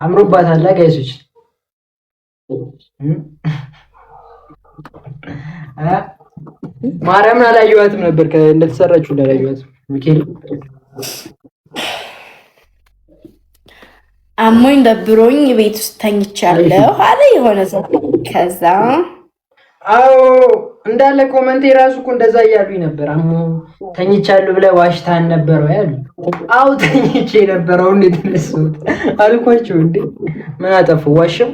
አምሮባታል ጋይሶች። ማርያምን አላየኋትም ነበር እንደተሰራችሁ አላየኋትም። ሚካኤል አሞኝ ደብሮኝ ቤት ውስጥ ተኝቻለሁ አለ የሆነ ሰው። ከዛ አዎ እንዳለ ኮመንት የራሱ እኮ እንደዛ እያሉኝ ነበር። አሞ ተኝቻለሁ ብለህ ዋሽታን ነበር ወይ አሉ። አዎ ተኝቼ ነበር። አሁን የተነሳሁት አልኳቸው። እንዴ ምን አጠፉ? ዋሽው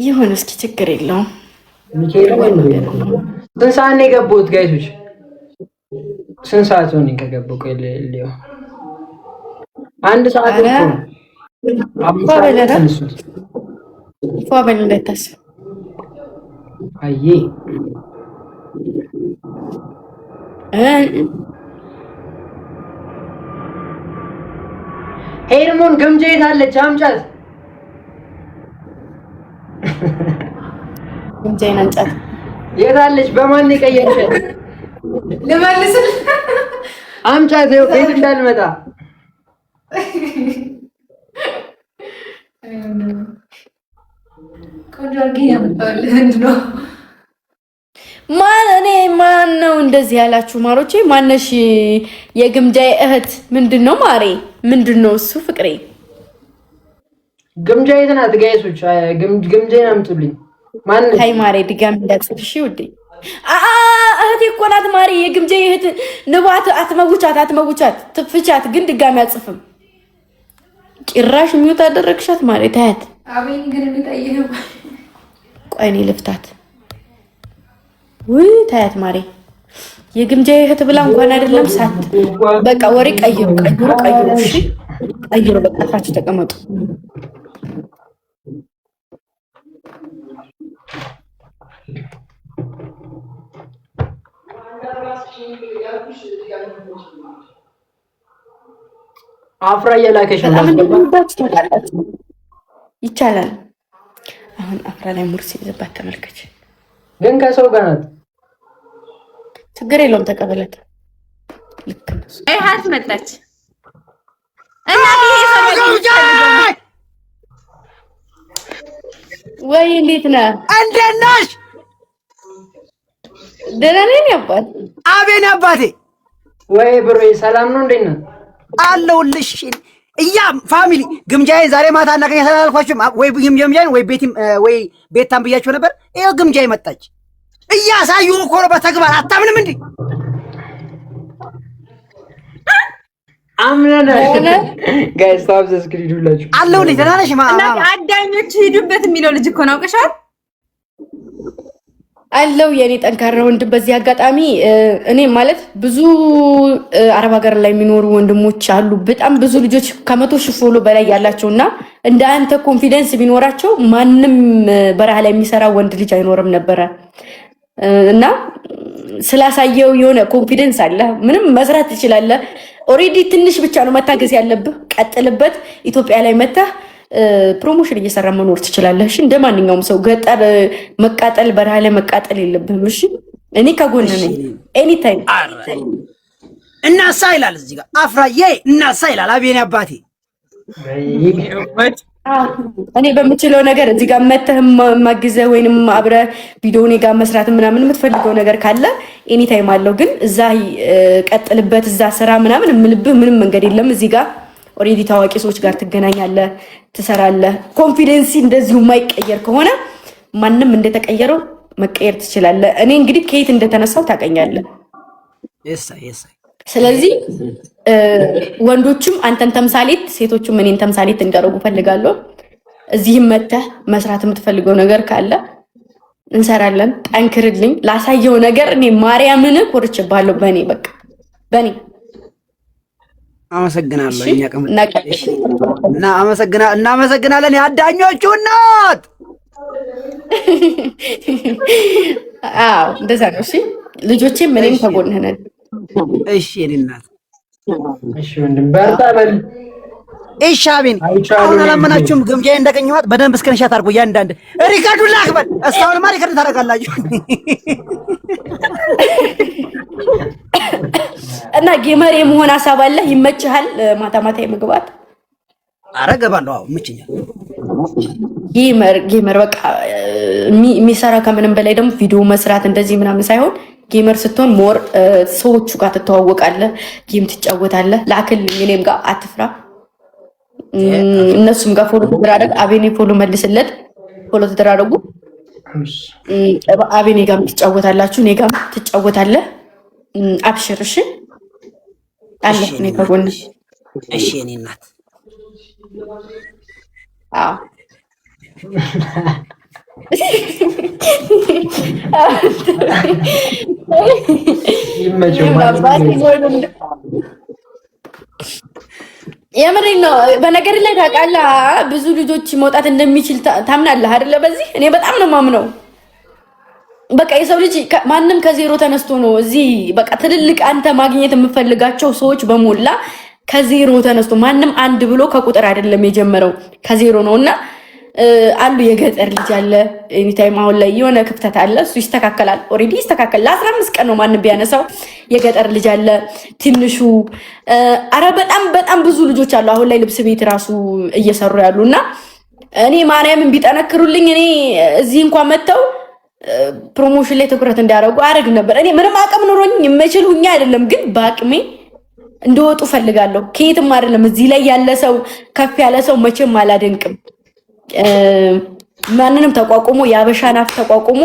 ይሁን እስኪ ችግር የለውም። ሚካኤል ስንት ሰዓት ነው የገባሁት ጋይሶች? ስንት ሰዓት ሆነ ከገባሁ? ቆይ ልየው። አንድ ሰዓት እኮ ፏበል እንዳታስብ። አዬ ሄርሞን ግምጃ የት አለች? አምጫት። ግምጃዬን አንጫት። የት አለች? በማን የቀየርሻት? ልመልስልህ። አምጫት። ይኸው ቤት እንዳልመጣ ማን ነው እንደዚህ ያላችሁ ማሮቼ? ማነሽ የግምጃዬ እህት? ምንድነው ማሬ? ምንድነው እሱ? ፍቅሬ ግምጃዬ ናት ጋይሶች። ግምጃዬን አምጡልኝ። ማን ነው? ታይ ማሬ ድጋሚ እንዳጽፍሽ ውዴ። እህቴ እኮ ናት ማሬ፣ የግምጃዬ እህት። ንባት አትመውቻት፣ ትፍቻት። ግን ድጋሚ አጽፍም። ጭራሽ የሚወጣ አደረግሻት ማሬ። ታያት። አቤን ግን እንጠይህ። ቆይ እኔ ልፍታት። ውይ ታያት ማሬ፣ የግምጃዬ እህት ብላ እንኳን አይደለም ሳት። በቃ ወሬ ቀይሩ። እሺ ቀይሩ። በቃ አፋችሁ ተቀመጡ። አፍራ እየላከሽ ይቻላል። አሁን አፍራ ላይ ሙርሲ ይዘባት ተመልከች። ግን ከሰው ጋር ናት። ችግር የለውም ተቀበላት። ልክ ነው። አይሃት መጣች። ወይ እንዴት ነህ? እንዴት ነሽ? ደህና ነኝ አባት። አቤን አባቴ። ወይ ብሮ ሰላም ነው? እንዴት ነህ? አለሁልሽ። እያም ፋሚሊ ግምጃዬን ዛሬ ማታ እናገኛታለን አልኳችሁም። ወይ ግምጃዬን ወይ ቤታም ብያችሁ ነበር። ይኸው ግምጃዬ መጣች። እያሳዩ እኮ ነው በተግባር። አታምንም እንዴ? አምነና ጋይስ ታብዘ ስክሪዱላችሁ አለሁልሽ። ደህና ነሽ? አዳኞች ሂዱበት የሚለው ልጅ እኮ ነው። አውቀሻል አለው የኔ ጠንካራ ወንድም። በዚህ አጋጣሚ እኔ ማለት ብዙ አረብ ሀገር ላይ የሚኖሩ ወንድሞች አሉ። በጣም ብዙ ልጆች ከ100,000 ፎሎ በላይ ያላቸውና እንደ አንተ ኮንፊደንስ ቢኖራቸው ማንም በረሃ ላይ የሚሰራ ወንድ ልጅ አይኖርም ነበረ። እና ስላሳየው የሆነ ኮንፊደንስ አለ። ምንም መስራት ትችላለህ። ኦሬዲ ትንሽ ብቻ ነው መታገዝ ያለብህ። ቀጥልበት። ኢትዮጵያ ላይ መጣህ ፕሮሞሽን እየሰራ መኖር ትችላለህ። እሺ እንደ ማንኛውም ሰው ገጠር መቃጠል በረሃ ላይ መቃጠል የለብህም። እሺ እኔ ከጎን ነኝ ኤኒ ታይም። እናሳ ይላል እዚህ ጋር አፍራዬ እናሳ ይላል። አቤኔ አባቴ እኔ በምችለው ነገር እዚህ ጋር መተህ ማግዘህ ወይንም አብረህ ቪዲዮ እኔ ጋር መስራት ምናምን የምትፈልገው ነገር ካለ ኤኒ ታይም አለው። ግን እዛ ቀጥልበት፣ እዛ ስራ ምናምን የምልብህ ምንም መንገድ የለም። እዚህ ጋር ኦሬዲ ታዋቂ ሰዎች ጋር ትገናኛለህ፣ ትሰራለህ። ኮንፊደንሲ እንደዚሁ የማይቀየር ከሆነ ማንም እንደተቀየረው መቀየር ትችላለህ። እኔ እንግዲህ ከየት እንደተነሳው ታውቀኛለህ። ስለዚህ ወንዶችም አንተን ተምሳሌት፣ ሴቶችም እኔን ተምሳሌት እንዲያደርጉ ፈልጋለሁ። እዚህም መተህ መስራት የምትፈልገው ነገር ካለ እንሰራለን። ጠንክርልኝ። ላሳየው ነገር እኔ ማርያምን ኮርችባለሁ። በእኔ በቃ በእኔ አመሰግናለሁ። እናመሰግናለን። የአዳኞቹ እናት። አዎ እንደዛ ነው። እሺ ልጆቼም እኔም ከጎንህ ነን። እሺ የኔ እናት። እሺ ወንድም በርታ በል። እሺ አቤን። አሁን አላመናችሁም? ግምጃዬ እንዳገኘኋት በደንብ እስክንሻት አድርጎ እያንዳንድ ሪከርዱን ላክበል። እስካሁንማ ሪከርድ ታደርጋላችሁ። እና ጌመር የመሆን ሀሳብ አለ። ይመችሃል? ማታ ማታ የመግባት ኧረ እገባለሁ። አዎ ይመችኛል። ጌመር በቃ የሚሰራ ከምንም በላይ ደግሞ ቪዲዮ መስራት እንደዚህ ምናምን ሳይሆን ጌመር ስትሆን ሞር ሰዎቹ ጋር ትተዋወቃለህ፣ ጌም ትጫወታለህ። ላክልኝ እኔም ጋር አትፍራ። እነሱም ጋር ፎሎ ተደራረግ። አቤኔ ፎሎ መልስለት፣ ፎሎ ተደራረጉ። አቤኔ ጋርም ትጫወታላችሁ፣ እኔ ጋርም ትጫወታለህ። አብሽር እሺ። አለ እኔ ከጎንሽ። እሺ እኔ እናት አዎ የምሬን ነው። በነገር ላይ ታውቃለህ ብዙ ልጆች መውጣት እንደሚችል ታምናለህ አይደለ? በዚህ እኔ በጣም ነው የማምነው። በቃ የሰው ልጅ ማንም ከዜሮ ተነስቶ ነው እዚህ በቃ ትልልቅ አንተ ማግኘት የምፈልጋቸው ሰዎች በሞላ ከዜሮ ተነስቶ ማንም አንድ ብሎ ከቁጥር አይደለም የጀመረው ከዜሮ ነውና አሉ የገጠር ልጅ አለ። ኤኒታይም አሁን ላይ የሆነ ክፍተት አለ፣ እሱ ይስተካከላል። ኦሬዲ ይስተካከል። ለ15 ቀን ነው ማንም ቢያነሳው። የገጠር ልጅ አለ ትንሹ። አረ በጣም ብዙ ልጆች አሉ አሁን ላይ ልብስ ቤት ራሱ እየሰሩ ያሉና እኔ ማርያምን ቢጠነክሩልኝ እኔ እዚህ እንኳን መተው ፕሮሞሽን ላይ ትኩረት እንዲያደርጉ አረግ ነበር። እኔ ምንም አቅም ኖሮኝ የምችሉኛ አይደለም፣ ግን በአቅሜ እንደወጡ ፈልጋለሁ። ከየትም አይደለም እዚህ ላይ ያለ ሰው ከፍ ያለ ሰው መቼም አላደንቅም። ማንንም ተቋቁሞ የአበሻን አፍ ተቋቁሞ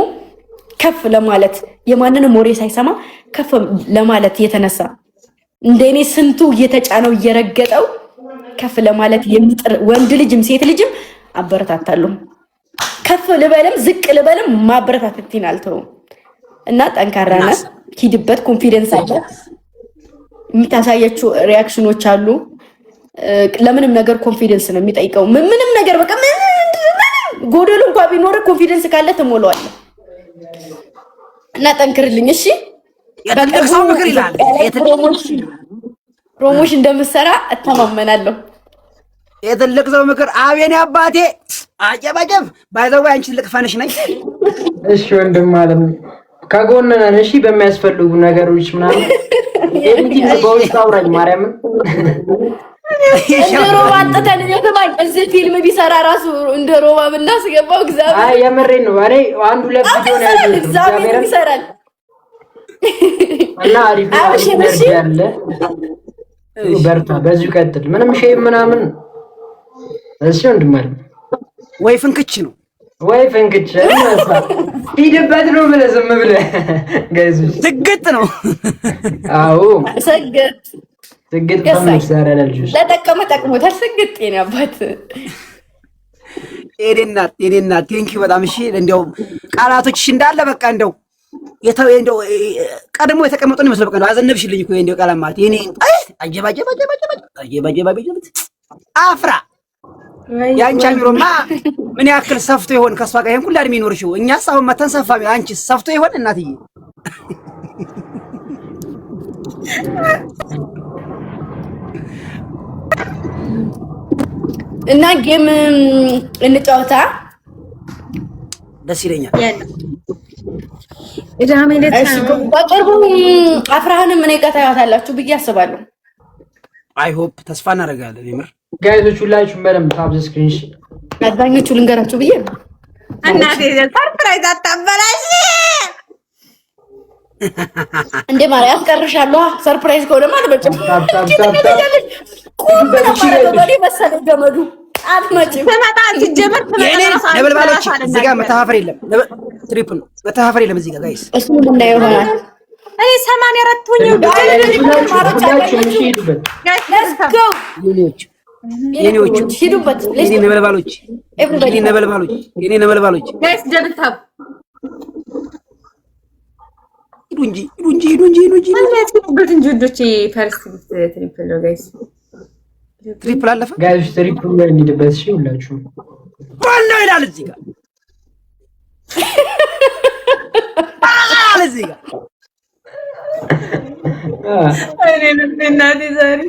ከፍ ለማለት የማንንም ወሬ ሳይሰማ ከፍ ለማለት የተነሳ እንደኔ ስንቱ እየተጫነው እየረገጠው ከፍ ለማለት የሚጥር ወንድ ልጅም ሴት ልጅም አበረታታለሁ። ከፍ ልበልም ዝቅ ልበልም ማበረታታትን አልተውም እና ጠንካራ ነህ፣ ሂድበት። ኮንፊደንስ አለ፣ የምታሳያቸው ሪአክሽኖች አሉ። ለምንም ነገር ኮንፊደንስ ነው የሚጠይቀው። ምንም ነገር በቃ ጎደሉ እንኳን ቢኖር ኮንፊደንስ ካለ ትሞላዋለህ እና ጠንክርልኝ እሺ። የትልቅ ምክር ይላል። ፕሮሞሽን እንደምትሰራ እተማመናለሁ። የትልቅ ሰው ምክር አቤኔ አባቴ አጨባጨብ ባይዘው አንቺ ትልቅ ፈንሽ ነኝ። እሺ ወንድም ማለት ነው ከጎን ነን። እሺ በሚያስፈልጉ ነገሮች ምናምን ኤዲቲንግ በውስጥ አውራኝ ማርያምን እንደ ሮባ አንተን የተባል እዚህ ፊልም ቢሰራ ራሱ እንደ ሮባ ብናስገባው እግዚአብሔር አይ የምሬን ነው። እኔ አንዱ ለቪዲዮ ነው ያለው እግዚአብሔር ይሰራል እና አሪፍ ነው ያለ በርታ፣ በዚሁ ቀጥል። ምንም ሼም ምናምን እሺ ወንድም ማለት ወይ ፍንክች ነው ወይ ፍንክች ሂድበት ነው ብለህ ዝም ብለህ ጋይዙ ትግጥ ነው። አዎ ሰገጥ ትግጥ ፈምሳራ ለልጆች ለተቀመ ተቀመጣል። ሰገጥ የኔ አባት ኤዴና ቴንኪው በጣም እሺ። እንደው ቃላቶችሽ እንዳለ በቃ እንደው ቀድሞ የተቀመጡ ነው መስለው በቃ ነው አዘነብሽልኝ እኮ እንደው ቃላት ማለት የኔ አጀባጀባ አፍራ ያንቺ አሚሮማ ምን ያክል ሰፍቶ ይሆን ከሷ ጋር ይሄን ሁሉ እድሜ ኖርሽው። እኛስ አሁን መተን ሰፋ አንቺ ሰፍቶ ይሆን እናትዬ? እና ጌም እንጫወታ ደስ ይለኛል። በቅርቡ አፍራህንም እኔ ጋር ታያታላችሁ ብዬ አስባለሁ። አይ ሆፕ ተስፋ እናደርጋለን። የምር ጋይዞች ሁላችሁም በደንብ ታብዝ ስክሪንሽ አዛኞቹ ልንገራችሁ ብዬ ነው። እናቴ ሰርፕራይዝ አታበላሽ እንዴ ማርያም ቀርሻለሁ። ሰርፕራይዝ ከሆነ ማለት በጭም ቁም ነው ማለት መሰለኝ ገመዱ አትመጭም ተመጣ ሲጀመር ነበልባሎች እዚህ ጋር መተፋፈር የለም። ትሪፕል መተፋፈር የለም እዚህ ጋር ጋይስ። እሱ ምን ነው ይሆናል? እኔ 84 ሆኜ የኔዎቹ ሂዱበት። የኔ ነበልባሎች ጋይስ ደብል ታፕ ሂዱ እንጂ ማለት እንጂ ወዶቼ ፈርስት ትሪፕል ነው ጋይስ። ትሪፕል አለፈ ጋይስ። ትሪፕል ላይ እንሂድበት እሺ። ሁላችሁም ዋናው ይላል እዚህ ጋር እዚህ ጋር እኔ እናቴ ዛሬ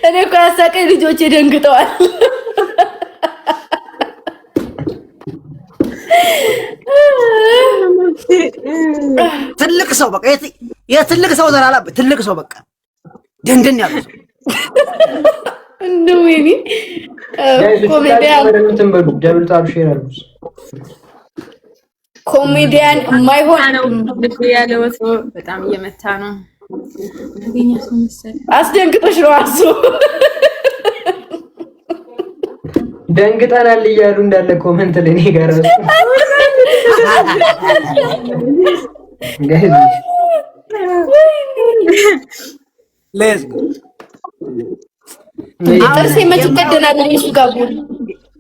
እኔ እኮ ያሳቀኝ ልጆቼ ደንግጠዋል። ትልቅ ሰው በቃ የትልቅ ሰው ዘላላ ትልቅ ሰው በቃ ደንደን ያለ ሰው እንደው ወይኔ ኮሜዲያን ደብል ታብ ሼር አድርጉ። ኮሜዲያን የማይሆን ነው ያለው ሰው በጣም እየመታ ነው። አገኛ ሰው መሰለኝ አስደንግጦሽ ነው አሱ ደንግጠናል እያሉ እንዳለ ኮሜንት ላይ እኔ ጋር ሌትስ ጎ ጥርሴ መች ይቀደናል እሱ ጋር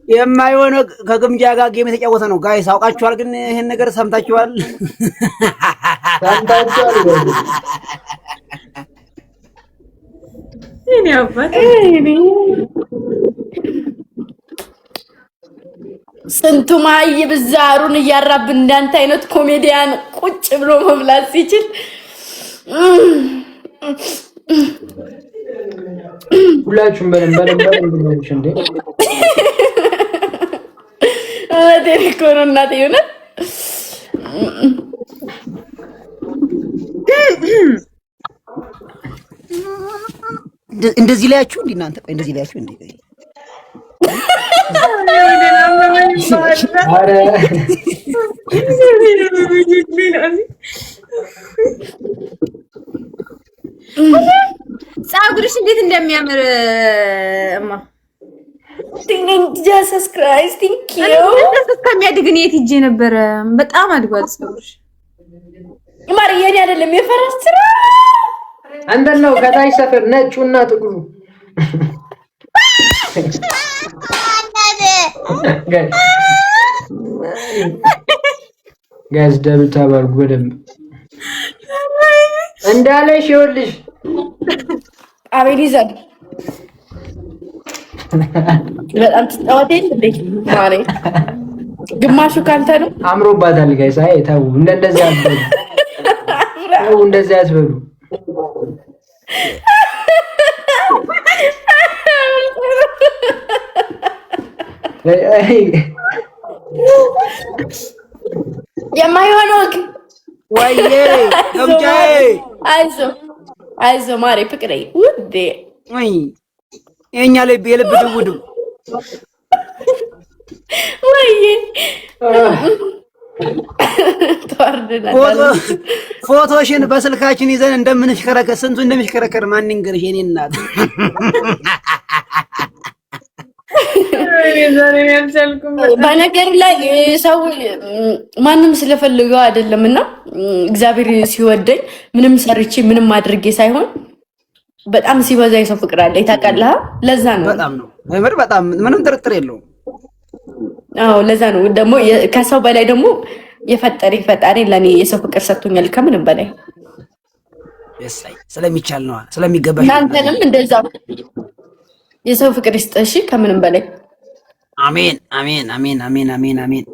የማይሆነ ከግምጃ ጋር ጌም የተጫወተ ነው ጋይስ። አውቃችኋል ግን ይሄን ነገር ሰምታችኋል? እኔ አባት ስንቱ ማይብ ዛሩን እያራብን እንዳንተ አይነት ኮሜዲያን ቁጭ ብሎ መብላት ሲችል ሁላችሁም በደንብ እንዴ ቴሌኮኑ እናት ይሆነ እንደዚህ ላያችሁ እንዴ እናንተ እንደዚህ ላያችሁ እንዴ አረ ፀጉርሽ እንዴት እንደሚያምር እማ ጂሰስ ክራይስት ቲንክ ዩ ከሚያድግ እኔ የት ሂጄ ነበረ? በጣም አድጓል ፀጉርሽ። ማርያም አይደለም የፈረስ ስራ አንተን ነው ከታች ሰፈር ነጩና ጥቁሩ ጋዝ ደብል ታባርጉ በደንብ እንዳለሽ ይኸውልሽ አቤሊዘር በጣም ትጫወቴል እንዴ ማሬ ግማሹ ካንተ ነው። አምሮባታል ጋይስ። አይ ተው እንደዚህ አትበሉ፣ ተው እንደዚህ አትበሉ። የማይሆነው ወይዬ ገምጃዬ አይዞ ማሬ ፍቅሬ ውዴ ወይ የኛ ልብ የልብ ድውድው ወይዬ ፎቶሽን በስልካችን ይዘን እንደምንሽከረከር ስንቱ እንደሚሽከረከር ማን ይንገርሽ የኔ እናት። በነገር ላይ ሰው ማንም ስለፈልገው አይደለምና እግዚአብሔር ሲወደኝ ምንም ሰርቼ ምንም አድርጌ ሳይሆን በጣም ሲበዛ የሰው ፍቅር አለ ታውቃለህ። ለዛ ነው በጣም ነው አይመር በጣም ምንም ጥርጥር የለውም። አዎ ለዛ ነው ደግሞ ከሰው በላይ ደግሞ ፈጣሪ ለኔ የሰው ፍቅር ሰጥቶኛል ከምንም በላይ የሳይ ስለሚቻል ነው ስለሚገባሽ። እናንተንም እንደዛው የሰው ፍቅር ይስጥሽ ከምንም በላይ አሜን አሜን አሜን አሜን አሜን አሜን።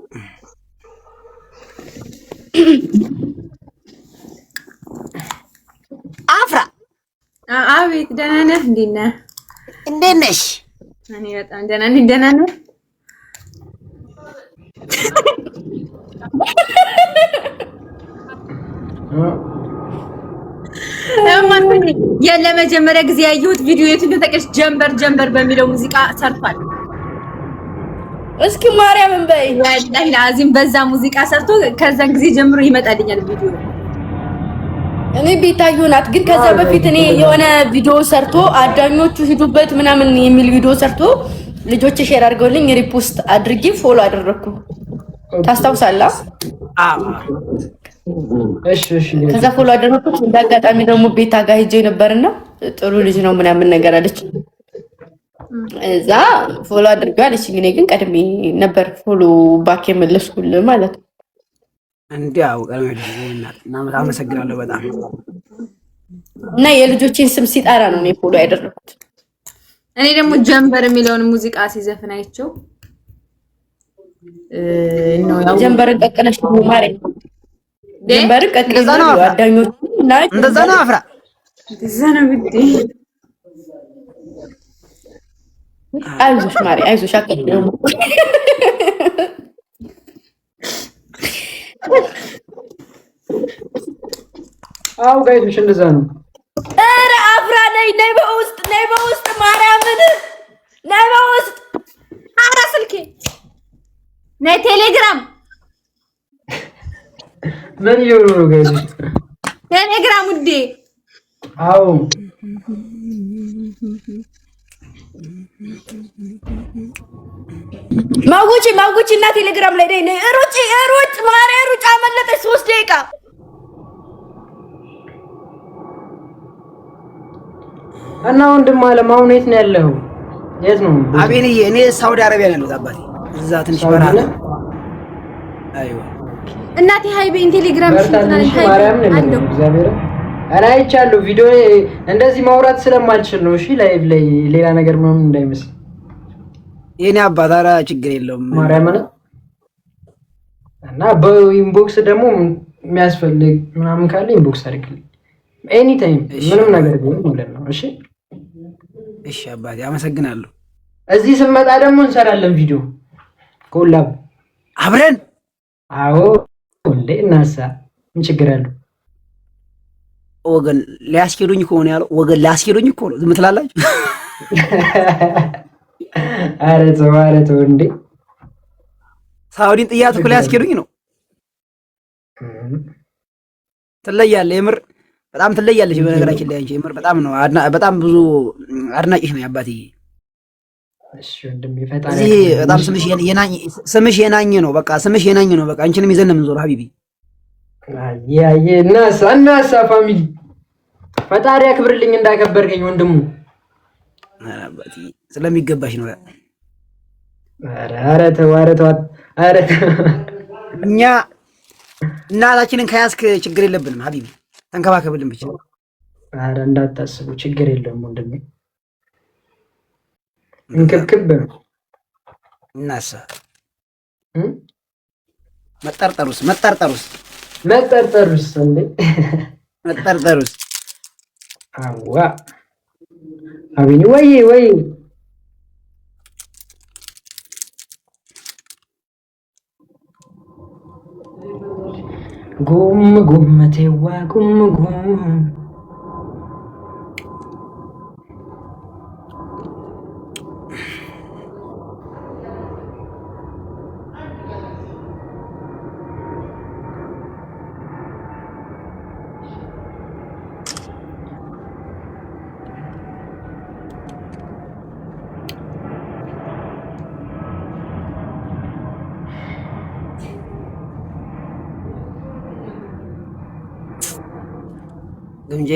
አፍራ አቤት ደህና ነህ? እንዴት ነህ? እንዴት ነሽ? እኔ በጣም ደህና ነኝ። ደህና ነህ? ለመጀመሪያ ጊዜ ያየሁት ቪዲዮ የት እንደተቀሽ ጀንበር ጀንበር በሚለው ሙዚቃ ሰርቷል። እስኪ ማርያምን በይ ወላሂ ላዚም በዛ ሙዚቃ ሰርቶ ከዛን ጊዜ ጀምሮ ይመጣልኛል ቪዲዮ። እኔ ቤታዩ ናት ግን ከዛ በፊት እኔ የሆነ ቪዲዮ ሰርቶ አዳኞቹ ሂዱበት ምናምን የሚል ቪዲዮ ሰርቶ ልጆች ሼር አድርገውልኝ ሪፖስት አድርጌ ፎሎ አደረኩ። ታስታውሳለህ? አዎ እሺ እሺ። ከዛ ፎሎ አደረኩት። እንዳጋጣሚ ደግሞ ቤታ ጋር ሄጄ ነበርና ጥሩ ልጅ ነው ምናምን ነገር አለች። እዛ ፎሎ አድርጋለች። እኔ ግን ቀድሜ ነበር ፎሎ ባክ የመለስኩልህ ማለት ነው። እንዲያው ቀድሜና አመሰግናለሁ በጣም እና የልጆቼን ስም ሲጣራ ነው እኔ ፎሎ ያደረኩት። እኔ ደግሞ ጀንበር የሚለውን ሙዚቃ ሲዘፍን አይቼው ነው ያው ጀንበርን ቀቀለሽ ነው ማለት ጀንበርን ቀቀለሽ ነው አዳኞቹ እና እንደዛ ነው አፍራ እንደዛ ነው ብዴ አይዞሽ ማሪ አይዞሽ አቀጥሉ አው ጋይሶች እንደዛ ነው። ኧረ አፍራ ነይ በውስጥ ማርያምን ነይ በውስጥ። ኧረ ስልኬ ነይ ቴሌግራም ምን ይሆኑ ነው ጋይሶች? ቴሌግራም ውዴ። አው ማውጪ እና ቴሌግራም ላይ ነይ ሩጭ ማርያም ሩጭ አመለጠች 3 ደቂቃ። እና ወንድም አለም አሁን የት ነው ያለው? የት ነው አቤንዬ? እኔ ሳውዲ አረቢያ ነው ያለሁት አባቴ። እዛ ትንሽ በረሃ ነው። አይዋ እናቴ ሃይቤን ቴሌግራም ሽንትናለች ማርያም ነው እግዚአብሔር አላ አይቻለሁ። ቪዲዮ እንደዚህ ማውራት ስለማልችል ነው። እሺ ላይቭ ላይ ሌላ ነገር ምናምን እንዳይመስል የኔ አባት። ኧረ ችግር የለውም ማርያም ነው። እና በኢንቦክስ ደግሞ የሚያስፈልግ ምናምን ካለ ኢንቦክስ አድርግልኝ ኤኒ ታይም ምንም ነገር ቢሆን ማለት ነው። እሺ አባቴ አመሰግናለሁ። እዚህ ስመጣ ደግሞ እንሰራለን ቪዲዮ ኮላብ አብረን። አዎ እንዴ እናሳ ምን ችግር አለው? ወገን ሊያስኬዱኝ እኮ ነው ያለው። ወገን ሊያስኬዱኝ እኮ ነው። ዝም ትላላችሁ? ኧረ ተው እንዴ ሳውዲን ጥያት እኮ ሊያስኬዱኝ ነው። ትለያለህ፣ የምር በጣም ትለያለሽ። በነገራችን ላይ አንቺ የምር በጣም ብዙ አድናቂሽ ነው አባቴ። እሺ ወንድም ይፈጣሪ እዚህ በጣም ስምሽ የናኝ ነው። በቃ ስምሽ የናኝ ነው። በቃ አንቺንም ይዘን ነው የምንዞረው ሀቢቢ። እናሳ ፋሚሊ ፈጣሪ አክብርልኝ እንዳከበርከኝ ወንድሙ። አባቴ ስለሚገባሽ ነው። ኧረ ተው እኛ እናታችንን ከያዝክ ችግር የለብንም ሀቢቢ፣ ተንከባከብልን ብቻ። ኧረ እንዳታስቡ ችግር የለውም ወንድሜ። እንክብክብ እናሳ መጠርጠሩስ እንዴ መጠርጠሩስ አዋ አቢኒ ወይ ጉምቴዋ ጉም ግምጄ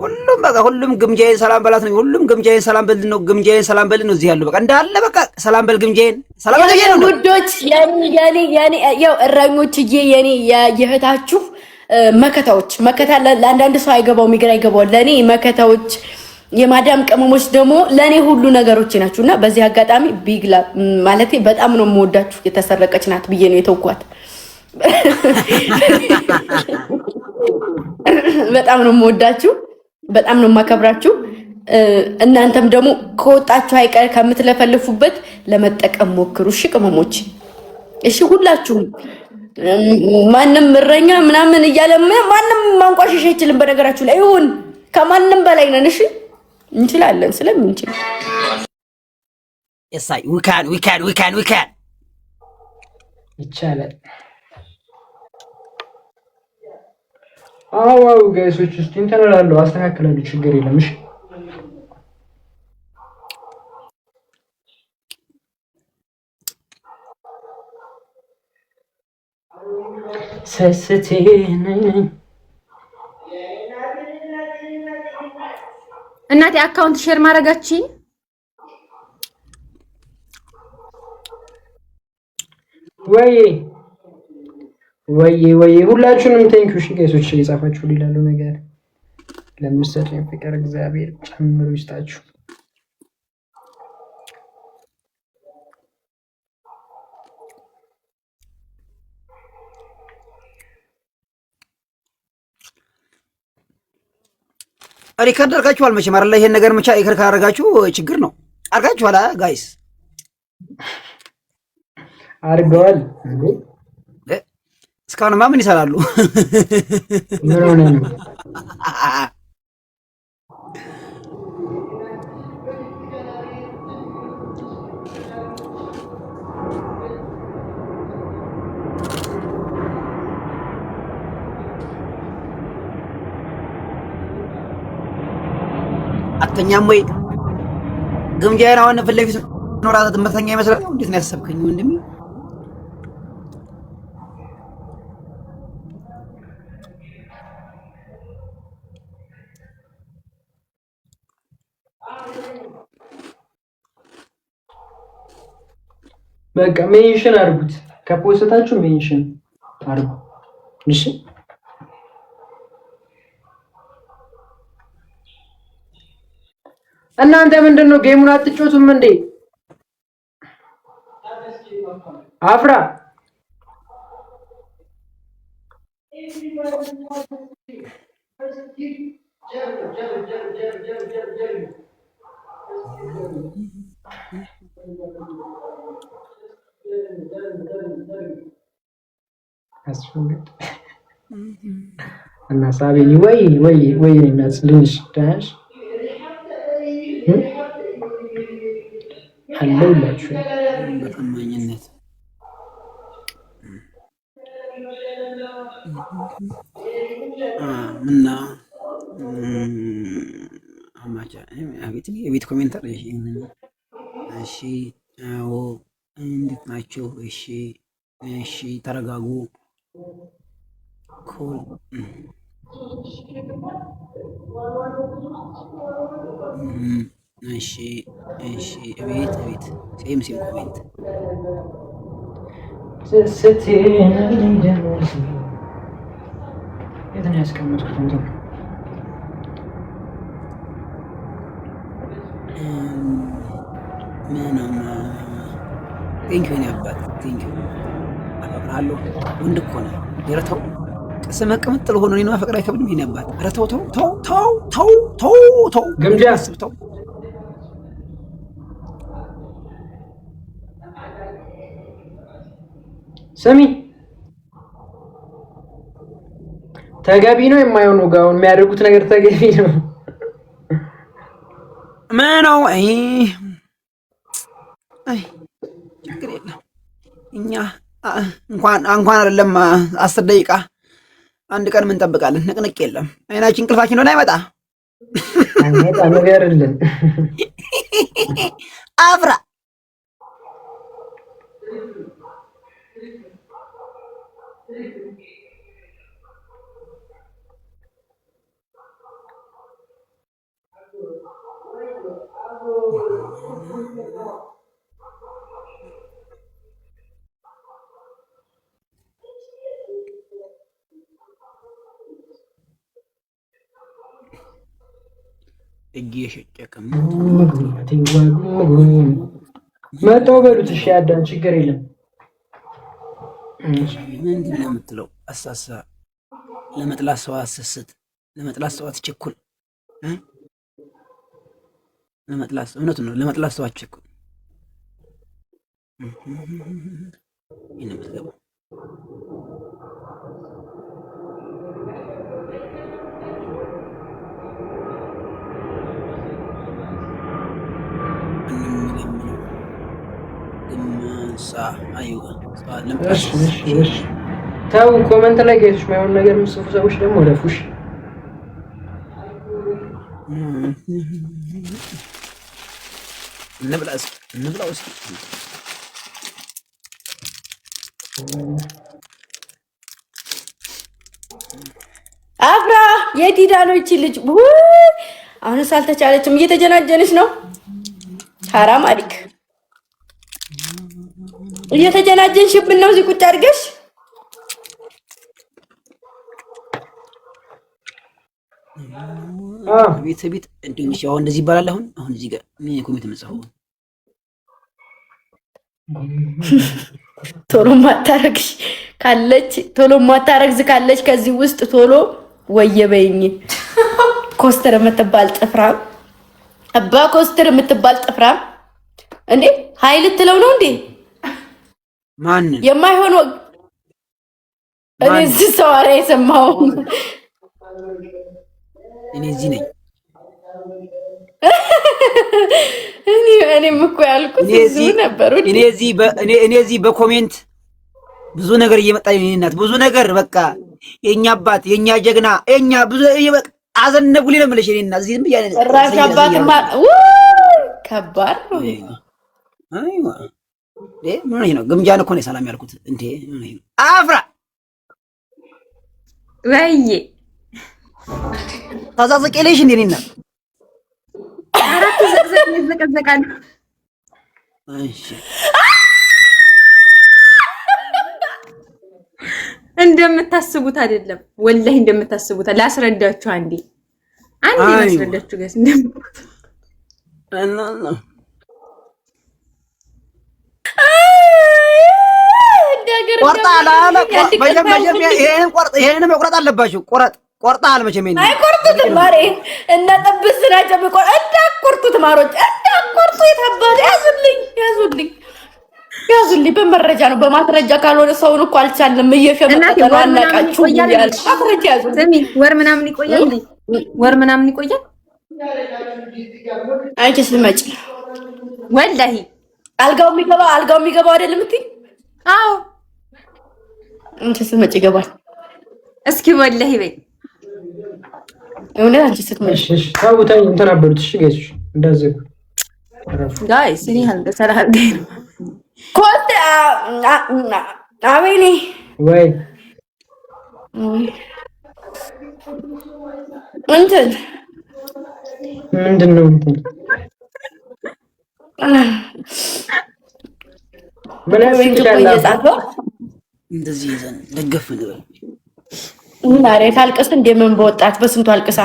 ሁሉም በቃ ሁሉም ግምጄን ሰላም በላት ነው። ሁሉም ግምጄን ሰላም በል ነው። ግምጄን ሰላም በል ነው። እዚህ ያለው በቃ እንዳለ በቃ ሰላም በል ግምጄን ሰላም በል ነው። ውዶች ያኔ ያው እረኞችዬ የኔ የእህታችሁ መከታ ለአንዳንድ ሰው አይገባውም፣ ይገራ ይገባው። ለኔ መከታዎች የማዳም ቅመሞች ደግሞ ለኔ ሁሉ ነገሮች ናችሁና በዚህ አጋጣሚ ቢግላ ማለቴ በጣም ነው የምወዳችሁ። የተሰረቀች ናት ብዬ ነው የተውኳት። በጣም ነው የምወዳችሁ፣ በጣም ነው የማከብራችሁ። እናንተም ደግሞ ከወጣችሁ አይቀር ከምትለፈልፉበት ለመጠቀም ሞክሩ። እሺ ቅመሞች፣ እሺ ሁላችሁም። ማንም እረኛ ምናምን እያለ ማንም ማንቋሸሽ አይችልም። በነገራችሁ ላይ ይሁን ከማንም በላይ ነን። እሺ እንችላለን ስለምንችል። እሳይ ዊካን ይቻላል። አዎ ጋይሶች እስቲ እንትን እላለሁ፣ አስተካክላለሁ፣ ችግር የለም። እሺ ሰስቴ ነኝ እናቴ። አካውንት ሼር ማድረጋችን ወይ ሁላችሁንም ቴንኪው። እሺ ጋይሶች እየጻፋችሁ ሊላሉ ነገር ለምትሰጡኝ ፍቅር እግዚአብሔር ጨምሮ ይስጣችሁ። ሪከርድ አድርጋችኋል መቼም አይደል? ይሄን ነገር መቻ ሪከርድ ካደረጋችሁ ችግር ነው። አድርጋችኋል ጋይስ? አድርገዋል። እስካሁንማ ምን ይሰራሉ? ምን ሆነ ነው? አተኛም ወይ ግምጃዬን አሁን ፊት ለፊት ኖራ ትመተኛ ይመስላል። እንዴት ነው ያሰብከኝ ወንድሜ? በቃ ሜንሽን አድርጉት፣ ከፖስታችሁ ሜንሽን አድርጉ። እሺ እናንተ ምንድነው ጌሙን አትጮቱም እንዴ? አፍራ እና ሳቢኒ ወይ እናት ልንሽ ዳሽ አለውላችሁ በታማኝነት ምና አማቻ የቤት ኮሜንተር እሺ፣ አዎ እንዴት ናቸው? እሺ ተረጋጉ። ኮል እሺ እቤት ሴም ኮሜንት የትን ያስቀመጥኩት እንትን ምንም ቴንኪው ነው ያባት ቴንኪው አፈቅርሃለሁ። ወንድ እኮ ነው የረተው ቅስመ ቅምጥል ሆኖ ነው አፈቅር አይከብድም። ይሄን ያባት ኧረ ተው ግምጃ አስብተው ስሚ ተገቢ ነው የማይሆነው ጋውን የሚያደርጉት ነገር ተገቢ ነው። ምነው ችግር የለም። እኛ እንኳን አይደለም 10 ደቂቃ 1 ቀን ምን እንጠብቃለን? ንቅንቅ የለም። አይናችን እንቅልፋችን ሆነ አይመጣ ነገርልን አፍራ እጅ የሸጨቀም መጣው በሉት። እሺ ያዳን ችግር የለም። ምንድን ነው የምትለው? አሳሳ ለመጥላት ሰው አሰስት፣ ለመጥላት ሰው አትቸኩል። ለመጥላት እውነቱን ነው። ለመጥላት ሰው አትቸኩል። ይሄን የምትገባው ተው ኮመንት ላይ ጋይሶች ማይሆን ነገር የምትጽፉ ሰዎች ደግሞ ረፉሽ። እንብላ እስኪ አፍራ የት ሄዳ ነው ይቺ ልጅ? አሁንስ አልተቻለችም፣ እየተጀናጀነች ነው። ሐራም አዲክ እየተጀናጀንሽብን ነው እዚህ ቁጭ አድርገሽ። ቤት እንዴት ነው እንደዚህ ይባላል? አሁን እዚህ ጋር ምን ኮሜንት መጻፈው ቶሎ ማታረግሽ ካለች ቶሎ ማታረግዝ ካለች ከዚህ ውስጥ ቶሎ ወየበኝ። ኮስተር የምትባል ጥፍራም አባ ኮስተር የምትባል ጥፍራም እንዴ ኃይል ትለው ነው እንዴ? ማን የማይሆን እኔ እዚህ ሰው አረ የሰማው እኔ እዚህ ነኝ። እኔም እኮ ያልኩት እዚህ ነበሩ። እኔ እዚህ በኮሜንት ብዙ ነገር እየመጣ እናት ብዙ ነገር በቃ የኛ አባት የኛ ጀግና የኛ ብዙ አዘነጉልኝ ነው የምልሽ። እኔና እዚህ ዝም ብያለሁ። ራስ አባትማ ከባድ ነው። አይዋ ምን ነው ግምጃን እኮ ነው ሰላም ያልኩት እንዴ አፍራ ወይዬ ታዛዘቀለሽ እንዴ እኔና አራት ዘቀዘቃል። እሺ እንደምታስቡት አይደለም፣ ወላሂ እንደምታስቡት ላስረዳችሁ። አንዴ ላስረዳችሁ ጋር ይሄንን መቁረጥ አለባችሁ። ቆርጣል መቼም አይቆርጡትም። ማሬ እና ጥብስ ናቸው የሚቆርጥ እንዳቆርጡት ማሮች እንዳቆርጡ የታባለ ያዙልኝ። በመረጃ ነው በማስረጃ ካልሆነ ሰውን እኮ አልቻለም። እየሸመጠ አናቃችሁ ይላል። ማስረጃ ያዙ። ወር ምናምን ይቆያል። አንቺ ስትመጪ ወላሂ አልጋው የሚገባው አይደለም እትይ? አዎ አንቺ ስትመጪ ይገባል። እስኪ ወላሂ በይ እውነት አንቺ ስትመጪ ታውታይ እንተናበሩት። እሺ ጋይስ እኔ ሰላም ጋር ኮት አቤኔ ወይ እንትን ምንድነው እንትን ምን ያለው እንደዚህ ይዘን ደገፍ ነው ዛሬ ታልቀስ እንደምን በወጣት በስንቱ አልቅሳ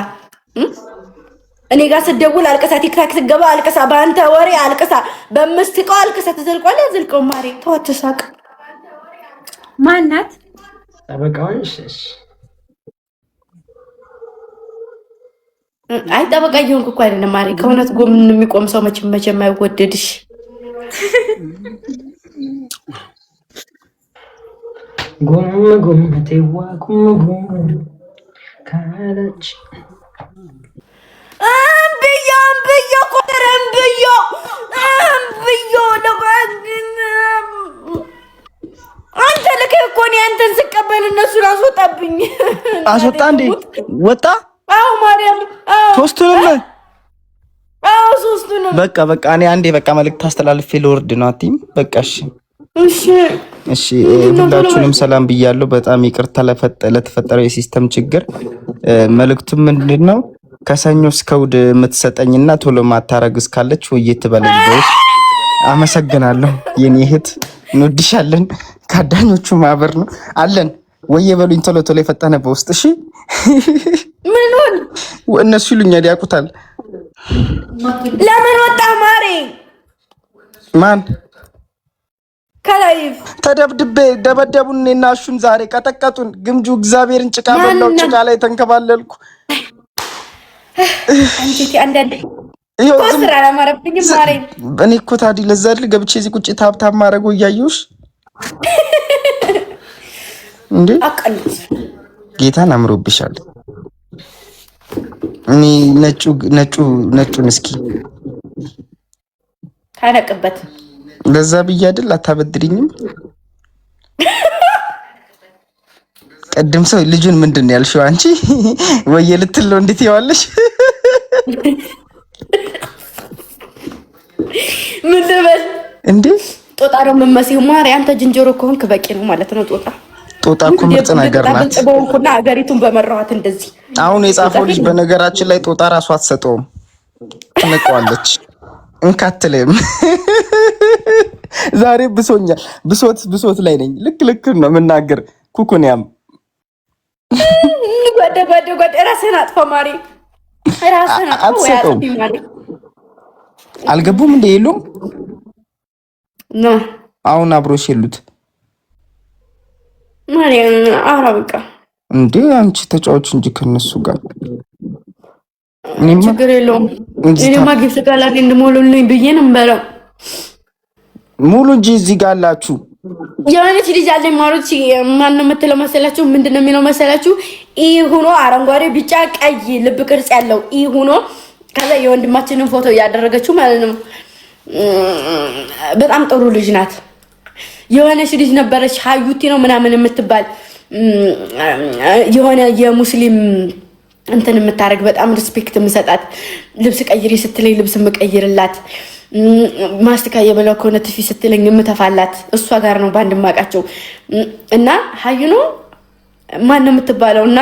እኔ ጋር ስደውል አልቅሳ ቲክታክ ስገባ አልቅሳ በአንተ ወሬ አልቅሳ በምስትቀው አልቅሳ ተዘልቋል። ያዝልቀው ማሬ ተወት ሳቅ ማናት ጠበቃውንሽ? አይ ጠበቃ ይሁንኩ እኮ አይደለም ማሬ። ከእውነት ጎን የሚቆም ሰው መቼም አይወደድሽ። ጉም ተዋ ጉም ካለች አንብዮ ቆጠረን ብዮ አንተ ልክ እኮ ነው። አንተን ስቀበል እነሱን አስወጣብኝ። አስወጣ እንዴ? ወጣ? አዎ ማርያም፣ አዎ ሶስቱንም። አዎ ሶስቱንም። በቃ እኔ አንዴ በቃ መልእክት አስተላልፌ ልወርድ ነው። አትይም? በቃ እሺ ሁላችሁንም ሰላም ብያለሁ። በጣም ይቅርታ ለተፈጠረው የሲስተም ችግር። መልእክቱም ምንድነው? ከሰኞ እስከ እሑድ የምትሰጠኝና ቶሎ ማታረግዝ ካለች ወይ ትበለኝ። አመሰግናለሁ የኔ እህት፣ እንወድሻለን። ካዳኞቹ ማህበር ነው አለን ወይ የበሉኝ። ቶሎ የፈጠነ በውስጥ እሺ። ምኑን እነሱ ይሉኛል ያውቁታል። ለምን ወጣ ማሬ? ማን ከላይፍ ተደብድቤ ደበደቡን። እኔና እሹን ዛሬ ቀጠቀጡን። ግምጁ እግዚአብሔርን ጭቃ በላው። ጭቃ ላይ ተንከባለልኩ። አንቺ አንዳንዴ ኮስራ ለማረብኝ ማሬ። እኔ እኮ ታዲያ ለዛ አይደል ገብቼ እዚህ ቁጭ ታብታብ ማድረጉ እያየሁሽ እንዴ። አቀልጥ ጌታን አምሮብሻል። እኔ ነጩን እስኪ ታነቅበት። ለዛ ብዬ አይደል አታበድሪኝም? ቀድም ሰው ልጁን ምንድን ያልሽው አንቺ? ወይ ልትለው እንዴት ይዋለሽ? ምን ልበል እንዴ? ጦጣ ነው የምመስለው ማርያም። አንተ ዝንጀሮ ከሆንክ በቂ ነው ማለት ነው። ጦጣ እኮ ምርጥ ነገር ናት። በሆንኩና ሀገሪቱን በመራኋት እንደዚህ። አሁን የጻፈው ልጅ በነገራችን ላይ ጦጣ ራሱ አትሰጠውም፣ ትነቀዋለች። እንካትልም ዛሬ ብሶኛል። ብሶት ላይ ነኝ። ልክ ነው የምናገር። ኩኩንያም ጓደ ራስህን አጥፋ ማሪ፣ ራስህን አጥፋ። አልገቡም እንደ የሉም ኖ አሁን አብሮሽ የሉት ማሪ። አራ በቃ እንዴ አንቺ ተጫዋች እንጂ ከነሱ ጋር ችግር የለውም። እኔማ ግብጽ ጋር ላይ እንደሞሉልኝ ብዬ ነበር። ሙሉ እንጂ እዚህ ጋር አላችሁ የሆነች ልጅ አለኝ ማሮች ማን ነው የምትለው መሰላችሁ? ምንድነው የሚለው መሰላችሁ? ኢ ሆኖ አረንጓዴ ቢጫ ቀይ ልብ ቅርጽ ያለው ኢ ሆኖ ከዛ የወንድማችንን ፎቶ ያደረገችው ማለት ነው። በጣም ጥሩ ልጅ ናት። የሆነች ልጅ ነበረች ሀዩቲ ነው ምናምን የምትባል የሆነ የሙስሊም እንትን የምታረግ በጣም ሪስፔክት የምሰጣት ልብስ ቀይሪ ስትለኝ ልብስ የምቀይርላት ማስቲካ የበላው ከሆነ ትፊ ስትለኝ የምተፋላት እሷ ጋር ነው ባንድ ማቃቸው እና ሀዩኖ ማን ነው የምትባለው እና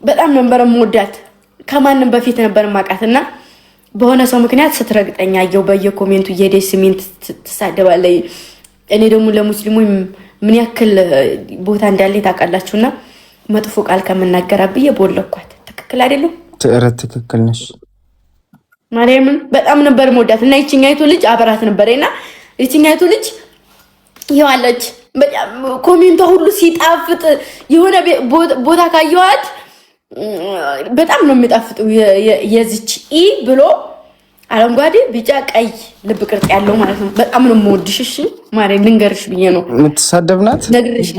በጣም ነበር የምወዳት ከማንም በፊት ነበር ማቃትና በሆነ ሰው ምክንያት ስትረግጠኛ ያየው በየኮሜንቱ የዴስሚንት ተሳደባለይ እኔ ደግሞ ለሙስሊሙ ምን ያክል ቦታ እንዳለ ታውቃላችሁና መጥፎ ቃል ከመናገራብዬ ቦለኳት ትክክል አይደለም ትክክል ነሽ ማርያምን በጣም ነበር ሞዳት እና ይችኛይቱ ልጅ አበራት ነበርና ይችኛይቱ ልጅ ይዋለች በጣም ኮሜንቷ ሁሉ ሲጣፍጥ የሆነ ቦታ ካየዋት በጣም ነው የሚጣፍጠው የዚች ኢ ብሎ አረንጓዴ ቢጫ ቀይ ልብ ቅርጽ ያለው ማለት ነው በጣም ነው የምወድሽ እሺ ማርያም ልንገርሽ ብዬ ነው የምትሳደብናት ነግርሽ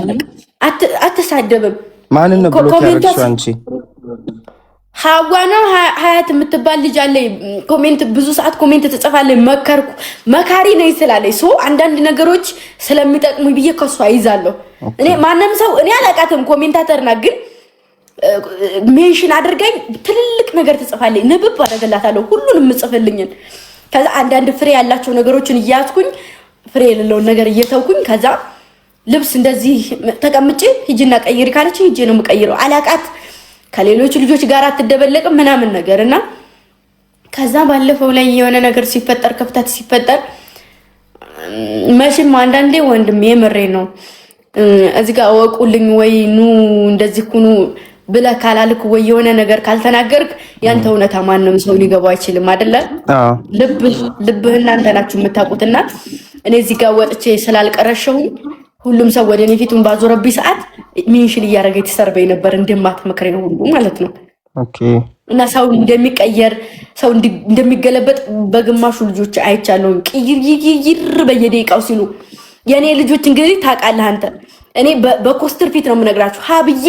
አትሳደብም ማንን ነው ብሎክ ያደረግሽው አንቺ ሀዋና ሀያት የምትባል ልጅ አለ ኮሜንት ብዙ ሰዓት ኮሜንት ተጽፋለች መካሪ ነኝ ስላለች ሶ አንዳንድ ነገሮች ስለሚጠቅሙ ብዬ ከሷ ይዛለሁ እኔ ማንንም ሰው እኔ አላቃተም ኮሜንታተርና ግን ሜንሽን አድርገኝ ትልልቅ ነገር ተጽፋለች ንብብ አደረገላታለሁ ሁሉንም ምጽፍልኝን ከዛ አንዳንድ ፍሬ ያላቸው ነገሮችን እያስኩኝ ፍሬ የሌለውን ነገር እየተውኩኝ ከዛ ልብስ እንደዚህ ተቀምጬ ሂጂና ቀይሪ ካለች ሂጂ ነው የምቀይረው አላቃት ከሌሎች ልጆች ጋር አትደበለቅም ምናምን ነገርና ከዛ ባለፈው ላይ የሆነ ነገር ሲፈጠር ከፍታት ሲፈጠር መቼም አንዳንዴ ወንድም የምሬ ነው እዚህ ጋር ወቁልኝ ወይ ኑ እንደዚህ ኩኑ ብለህ ካላልክ ወይ የሆነ ነገር ካልተናገርክ ያንተ እውነታ ማንም ሰው ሊገባው አይችልም አይደለ ልብህና አንተ ናችሁ የምታውቁትና እኔ እዚህ ጋር ወጥቼ ስላልቀረሸው ሁሉም ሰው ወደ እኔ ፊቱን ባዞረብኝ ሰዓት ሚንሽን እያደረገ ተሰርበይ ነበር እንደማትመክረኝ ነው ሁሉ ማለት ነው ኦኬ እና ሰው እንደሚቀየር ሰው እንደሚገለበጥ በግማሹ ልጆች አይቻለሁ ቅይር በየደቂቃው ሲሉ የኔ ልጆች እንግዲህ ታውቃለህ አንተ እኔ በኮስተር ፊት ነው የምነግራችሁ ሀብዬ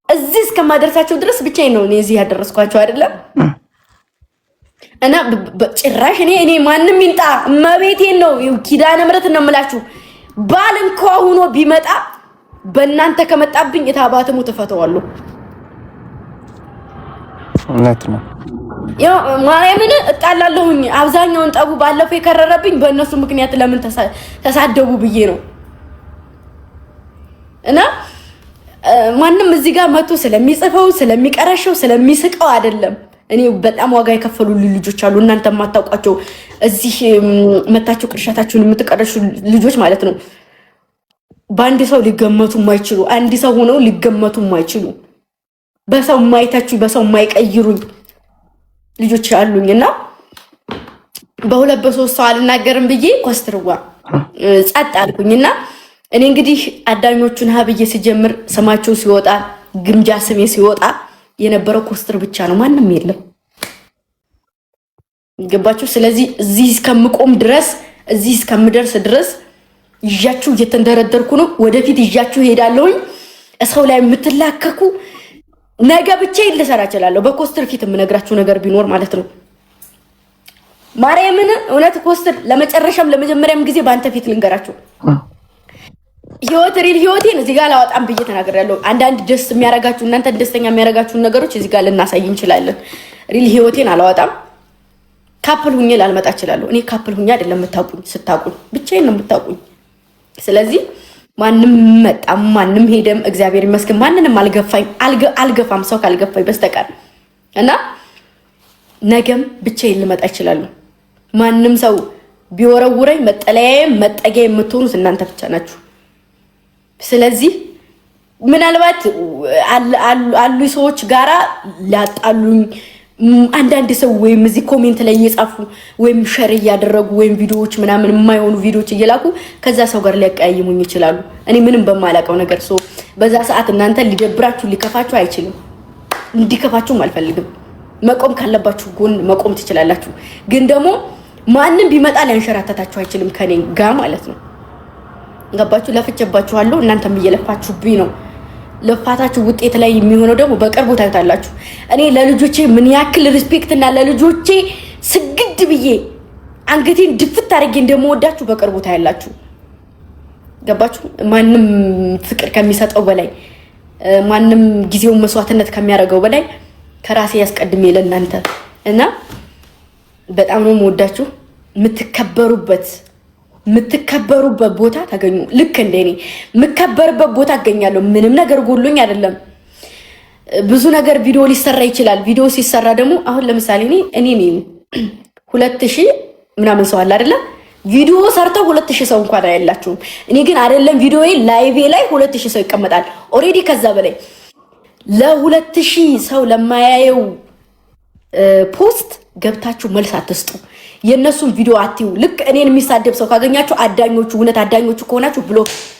እዚህ እስከማደርሳቸው ድረስ ብቻዬን ነው እኔ እዚህ ያደረስኳቸው አይደለም እና በጭራሽ እኔ ማንንም ይንጣ መቤቴን ነው ኪዳነ ምሕረት ነው የምላችሁ ባል እንኳን ሆኖ ቢመጣ በእናንተ ከመጣብኝ የታባተሙ ተፈተዋለሁ እውነት ነው ያው ማርያምን እጣላለሁኝ አብዛኛውን ጠቡ ባለፈው የከረረብኝ በእነሱ ምክንያት ለምን ተሳደቡ ብዬ ነው እና ማንንም እዚህ ጋር መቶ ስለሚጽፈው ስለሚቀረሸው ስለሚስቀው አይደለም እኔ በጣም ዋጋ የከፈሉ ልጆች አሉ እናንተ ማታውቋቸው እዚህ መታችሁ ቅርሻታችሁን የምትቀረሹ ልጆች ማለት ነው ባንድ ሰው ሊገመቱ የማይችሉ አንድ ሰው ሆነው ሊገመቱ የማይችሉ በሰው ማይታችሁ በሰው ማይቀይሩኝ ልጆች አሉኝና በሁለት በሶስት ሰው አልናገርም ብዬ ኮስትርዋ ጸጥ አልኩኝና እኔ እንግዲህ አዳኞቹን ሀብዬ ሲጀምር ስማቸው ሲወጣ ግምጃ ስሜ ሲወጣ የነበረው ኮስትር ብቻ ነው ማንንም የለም ገባችሁ ስለዚህ እዚህ እስከምቆም ድረስ እዚህ እስከምደርስ ድረስ ይያችሁ እየተንደረደርኩ ነው ወደፊት ይያችሁ ሄዳለሁኝ ሰው ላይ የምትላከኩ ነገ ብቻ ልሰራ እችላለሁ በኮስትር ፊት የምነግራችሁ ነገር ቢኖር ማለት ነው ማርያምን እውነት ኮስትር ለመጨረሻም ለመጀመሪያም ጊዜ ባንተ ፊት ልንገራችሁ ህይወቴን እዚህ ጋር ላወጣም ብዬ ተናግሬያለሁ አንዳንድ ደስ የሚያረጋችሁ እናንተ ደስተኛ የሚያረጋችሁ ነገሮች እዚህ ጋር ልናሳይ እንችላለን ሪል ህይወቴን አላወጣም ካፕል ሁኜ ላልመጣ እችላለሁ እኔ ካፕል ሁኜ አይደለም የምታውቁኝ ስታውቁኝ ብቻዬን ነው የምታውቁኝ ስለዚህ ማንንም መጣም ማንንም ሄደም እግዚአብሔር ይመስገን ማንንም አልገፋም ሰው ካልገፋኝ በስተቀር እና ነገም ብቻዬን ልመጣ እችላለሁ ማንንም ሰው ቢወረውረኝ መጠጊያ የምትሆኑት እናንተ ብቻ ናችሁ ስለዚህ ምናልባት አሉ ሰዎች ጋራ ላጣሉኝ አንዳንድ ሰው ወይም እዚህ ኮሜንት ላይ እየጻፉ ወይም ሼር ያደረጉ ወይም ቪዲዮዎች ምናምን የማይሆኑ ቪዲዮዎች እየላኩ ከዛ ሰው ጋር ሊያቀያይሙኝ ይችላሉ እኔ ምንም በማላቀው ነገር ሰው በዛ ሰዓት እናንተ ሊደብራችሁ ሊከፋችሁ አይችልም እንዲከፋችሁም አልፈልግም መቆም ካለባችሁ ጎን መቆም ትችላላችሁ ግን ደግሞ ማንንም ቢመጣ ሊያንሸራተታችሁ አይችልም ከኔ ጋር ማለት ነው ገባችሁ? ለፍቼባችኋለሁ፣ እናንተም እየለፋችሁብኝ ነው። ለፋታችሁ ውጤት ላይ የሚሆነው ደግሞ በቅርቡ ታዩታላችሁ። እኔ ለልጆቼ ምን ያክል ሪስፔክት እና ለልጆቼ ስግድ ብዬ አንገቴን ድፍት አድርጌ እንደምወዳችሁ በቅርቡ ታያላችሁ። ገባችሁ? ማንም ፍቅር ከሚሰጠው በላይ ማንም ጊዜውን መስዋዕትነት ከሚያደርገው በላይ ከራሴ ያስቀድሜ ለእናንተ እና በጣም ነው የምወዳችሁ። የምትከበሩበት ቦታ ታገኙ። ልክ እንደኔ የምከበርበት ቦታ አገኛለሁ። ምንም ነገር ጎሎኝ አይደለም። ብዙ ነገር ቪዲዮ ሊሰራ ይችላል። ቪዲዮ ሲሰራ ደግሞ አሁን ለምሳሌ እኔ 2000 ምናምን ሰው አለ አይደለ? ቪዲዮ ሰርተው 2000 ሰው እንኳን አያላችሁም። እኔ ግን አይደለም ቪዲዮዬ ላይቭ ላይ 2000 ሰው ይቀመጣል። ኦሬዲ ከዛ በላይ ለ2000 ሰው ለማያየው ፖስት ገብታችሁ መልስ አትስጡ። የነሱን ቪዲዮ አትዩ። ልክ እኔን የሚሳደብ ሰው ካገኛችሁ አዳኞቹ እውነት አዳኞቹ ከሆናችሁ ብሎ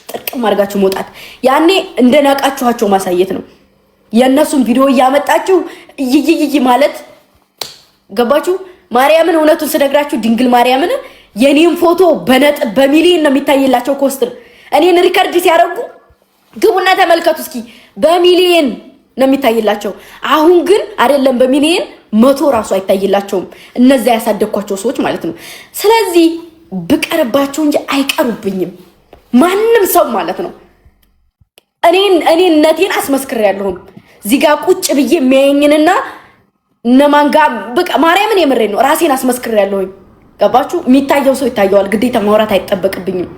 ጥርቅም አድርጋችሁ መውጣት። ያኔ እንደናቃችኋቸው ማሳየት ነው። የነሱን ቪዲዮ እያመጣችሁ ይይይይ ማለት ገባችሁ? ማርያምን እውነቱን ስነግራችሁ ድንግል ማርያምን የኔን ፎቶ በሚሊዮን ነው የሚታይላቸው። ኮስትር እኔን ሪከርድ ሲያደርጉ ግቡና ተመልከቱ እስኪ። በሚሊዮን ነው የሚታይላቸው። አሁን ግን አይደለም በሚሊዮን 100 ራሱ አይታይላቸውም። እነዛ ያሳደግኳቸው ሰዎች ማለት ነው። ስለዚህ ብቀርባቸው እንጂ አይቀሩብኝም ማንም ሰው ማለት ነው። እኔነቴን አስመስክሬያለሁም። እዚህ ጋር ቁጭ ብዬ የሚያየኝንና እነማን ጋር በቃ ማርያምን የምሬን ነው ራሴን አስመስክሬያለሁኝ። ገባችሁ? የሚታየው ሰው ይታየዋል። ግዴታ ማውራት አይጠበቅብኝም።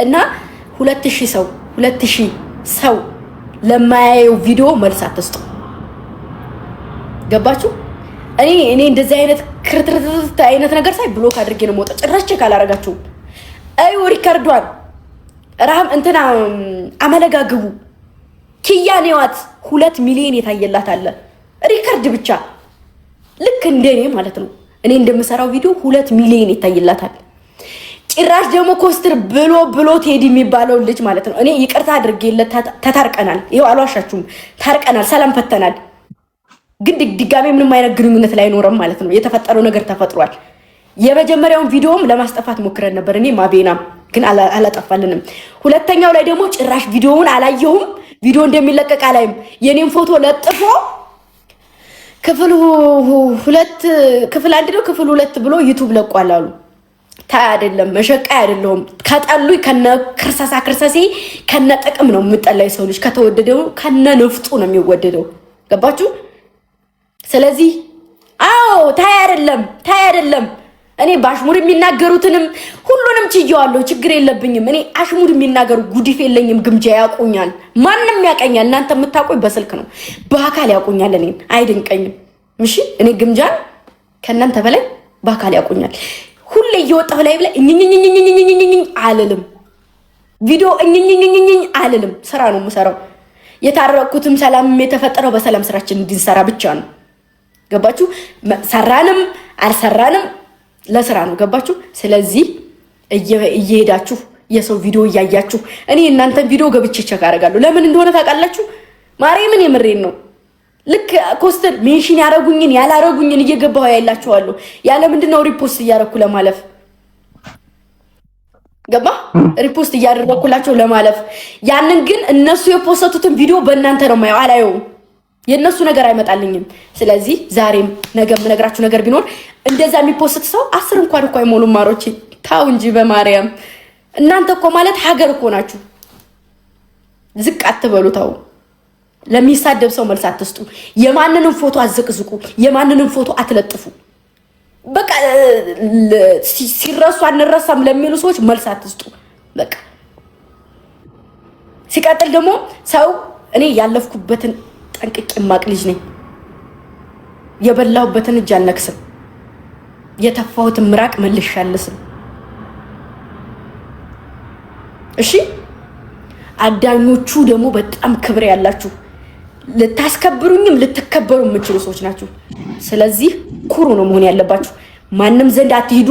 እና 2000 ሰው ለማያየው ቪዲዮ መልስ አትስጡ። ገባችሁ? እኔ እንደዚህ አይነት ክርትርት አይነት ነገር ሳይ ብሎክ አድርጌ ነው የምወጣው። ጭራሽ ቼክ አላረጋችሁም። አዩ ሪከርዷን ራም እንትና አመለጋግቡ ኪያኔዋት 2 ሚሊዮን የታየላት አለ ሪከርድ ብቻ ልክ እንደኔ ማለት ነው። እኔ እንደምሰራው ቪዲዮ 2 ሚሊዮን ይታይላታል። ጭራሽ ደግሞ ኮስትር ብሎ ቴዲ የሚባለው ልጅ ማለት ነው። እኔ ይቅርታ አድርጌለት ተታርቀናል። ይሄው አልዋሻችሁም፣ ታርቀናል፣ ሰላም ፈተናል። ግን ድጋሜ ምንም አይነት ግንኙነት ላይ ኖርም ማለት ነው። የተፈጠረው ነገር ተፈጥሯል። የመጀመሪያውን ቪዲዮም ለማስጠፋት ሞክረን ነበር እኔ ማቤናም፣ ግን አላጠፋልንም። ሁለተኛው ላይ ደግሞ ጭራሽ ቪዲዮውን አላየሁም። ቪዲዮ እንደሚለቀቅ አላይም። የኔን ፎቶ ለጥፎ ክፍል 1 ነው ክፍል 2 ብሎ ዩቲዩብ ለቋል አሉ። ታይ አይደለም መሸቃይ አይደለም። ከጠሉ ከነ ክርስሰሴ ከነ ጥቅም ነው የምጠላይ ሰው ልጅ ከተወደደው ከነ ንፍጡ ነው የሚወደደው። ገባችሁ? ስለዚህ አዎ ታይ አይደለም። እኔ ባሽሙር የሚናገሩትንም ሁሉንም ችየዋለሁ፣ ችግር የለብኝም። እኔ አሽሙር የሚናገሩ ጉዲፍ የለኝም። ግምጃ ያቁኛል፣ ማንም ያቀኛል። እናንተ የምታውቁኝ በስልክ ነው፣ በአካል ያቁኛል። እኔን አይደንቀኝም። እሺ እኔ ግምጃን ከእናንተ በላይ በአካል ያቁኛል። ሁሌ እየወጣሁ ላይ ብለ እኝኝኝኝኝኝኝኝ አልልም። ቪዲዮ እኝኝኝኝኝኝ አልልም። ስራ ነው የምሰራው። የታረኩትም ሰላምም የተፈጠረው በሰላም ስራችን እንድንሰራ ብቻ ነው። ገባችሁ? ሰራንም አልሰራንም ለስራ ነው። ገባችሁ? ስለዚህ እየሄዳችሁ የሰው ቪዲዮ እያያችሁ እኔ እናንተን ቪዲዮ ገብቼ ቼክ አደርጋለሁ። ለምን እንደሆነ ታውቃላችሁ? ማርያምን የምሬን ነው። ልክ ኮስተር ሜንሽን ያረጉኝን ያላረጉኝን እየገባሁ ያላችኋለሁ። ያለ ምንድነው ሪፖስት እያረኩ ለማለፍ ገባ? ሪፖስት እያደረኩላቸው ለማለፍ። ያንን ግን እነሱ የፖስተቱትን ቪዲዮ በእናንተ ነው ማየው፣ አላየውም። የነሱ ነገር አይመጣልኝም። ስለዚህ ዛሬም ነገ የምነግራችሁ ነገር ቢኖር እንደዛ የሚፖስት ሰው 10 እንኳን እኮ አይሞሉም። ማሮቼ ታው እንጂ በማርያም እናንተ እኮ ማለት ሀገር እኮ ናችሁ። ዝቅ አትበሉ። ታው ለሚሳደብ ሰው መልስ አትስጡ። የማንንም ፎቶ አዘቅዝቁ፣ የማንንም ፎቶ አትለጥፉ። በቃ ሲረሱ አንረሳም ለሚሉ ሰዎች መልስ አትስጡ። በቃ ሲቀጥል ደግሞ ሰው እኔ ያለፍኩበትን ጠንቅቄ ማቅ ልጅ ነኝ። የበላሁበትን እጅ አልነክስም። የተፋሁትን ምራቅ መልሼ አልስም። እሺ አዳኞቹ ደግሞ በጣም ክብር ያላችሁ ልታስከብሩኝም ልትከበሩ የምትችሉ ሰዎች ናችሁ። ስለዚህ ኩሩ ነው መሆን ያለባችሁ። ማንም ዘንድ አትሂዱ።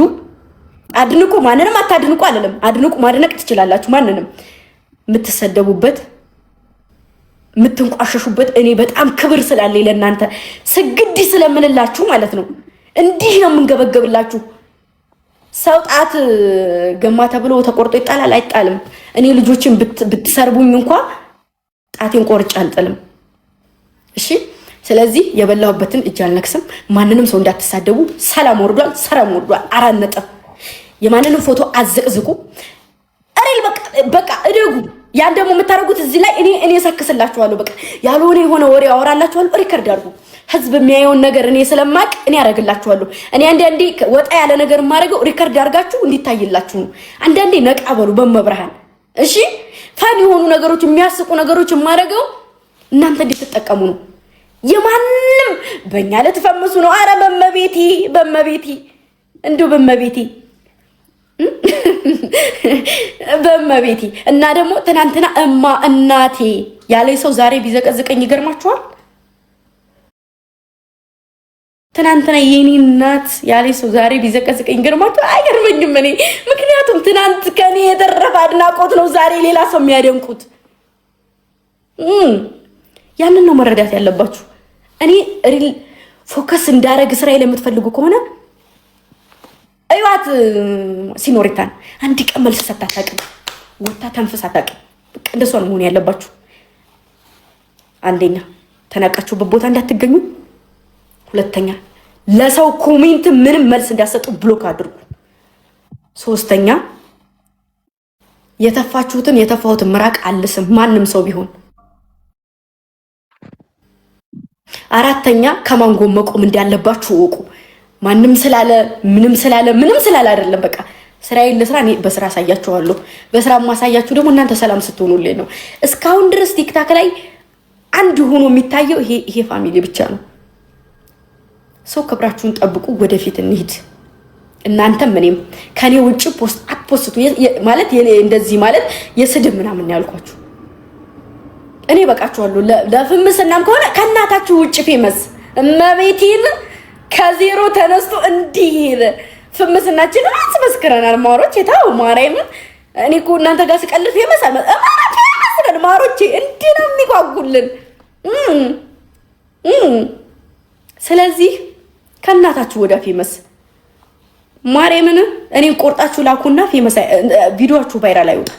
አድንቁ፣ ማንንም አታድንቁ አይደለም። አድንቁ፣ ማድነቅ ትችላላችሁ። ማንንም የምትሰደቡበት የምትንቋሸሹበት እኔ በጣም ክብር ስላለኝ ለእናንተ ስግድ ስለምንላችሁ ማለት ነው። እንዲህ ነው የምንገበገብላችሁ። ሰው ጣት ገማ ተብሎ ተቆርጦ ይጣላል አይጣልም? እኔ ልጆችን ብትሰርቡኝ እንኳን ጣቴን ቆርጬ አልጥልም። እሺ ስለዚህ የበላሁበትን እጅ አልነክስም። ማንንም ሰው እንዳትሳደቡ። ሰላም ወርዷል፣ ሰላም ወርዷል። 4 ነጥብ። የማንንም ፎቶ አዘቅዝቁ። አሬል በቃ እደጉ። ያን ደግሞ የምታረጉት እዚህ ላይ እኔ ሰክስላችኋለሁ። በቃ ያልሆነ የሆነ ወሬ አወራላችኋለሁ። ሪከርድ አድርጉ። ህዝብ የሚያየውን ነገር እኔ ስለማቅ እኔ ያረጋላችኋለሁ። እኔ አንዳንዴ ወጣ ያለ ነገር ማረገው ሪከርድ አድርጋችሁ እንዲታይላችሁ ነው። አንዳንዴ ነቃ በሉ በመብርሃን። እሺ ፈን የሆኑ ነገሮች የሚያስቁ ነገሮች ማረገው እናንተ እንድትጠቀሙ ነው። የማንንም በእኛ ለተፈመሱ ነው። አረ በመቤቴ እንደው በመቤቴ እና ደግሞ ትናንትና እናቴ ያለ ሰው ዛሬ ቢዘቀዝቀኝ ይገርማችኋል። ትናንትና የኔ እናት ያለ ሰው ዛሬ ቢዘቀዝቀኝ ይገርማችኋል። አይገርመኝም እኔ ምክንያቱም ትናንት ከኔ የተረፈ አድናቆት ነው ዛሬ ሌላ ሰው የሚያደንቁት። ያንን ነው መረዳት ያለባችሁ። እኔ ሪል ፎከስ እንዳረግ እስራኤል የምትፈልጉ ከሆነ አይዋት ሲኖሪታን አንድ ቀን መልስ ሰጣታቀም ወጣ ተንፈስ አታቀም። በቃ እንደሷ ነው መሆን ያለባችሁ። አንደኛ ተናቃችሁበት ቦታ እንዳትገኙ፣ ሁለተኛ ለሰው ኮሜንት ምንም መልስ እንዳሰጡ ብሎክ አድርጉ፣ ሶስተኛ የተፋሁትን ምራቅ አልስም ማንም ሰው ቢሆን፣ አራተኛ ከማን ጎን መቆም እንዳለባችሁ ወቁ። ማንም ስላለ ምንም ስላለ አይደለም። በቃ ስራዬን ለስራ እኔ በስራ አሳያችኋለሁ። በስራ ማሳያችሁ ደግሞ እናንተ ሰላም ስትሆኑልኝ ነው። እስካሁን ድረስ ቲክታክ ላይ አንድ ሆኖ የሚታየው ይሄ ፋሚሊ ብቻ ነው። ሰው ክብራችሁን ጠብቁ። ወደፊት እንሂድ። እናንተም እኔም ከኔ ውጭ ፖስት አትፖስቱ ማለት እንደዚህ ማለት የስድብ ምናምን ያልኳችሁ እኔ በቃችኋለሁ። ለፍምስናም ከሆነ ከእናታችሁ ውጭ ፌመስ እመቤቴን ከዜሮ ተነስቶ እንዲህ ፍምስናችን አስመስክረናል። ማሮች የታው ማርያም እኔ እኮ እናንተ ጋር ስቀልፍ ፌመስ ማሮቼ እንዲህ ነው የሚጓጉልን። ስለዚህ ከእናታችሁ ወደ ፌመስ ማርያምን እኔን ቆርጣችሁ ላኩና ፌመስ ቪዲዮአችሁ ቫይራል አይወጣ።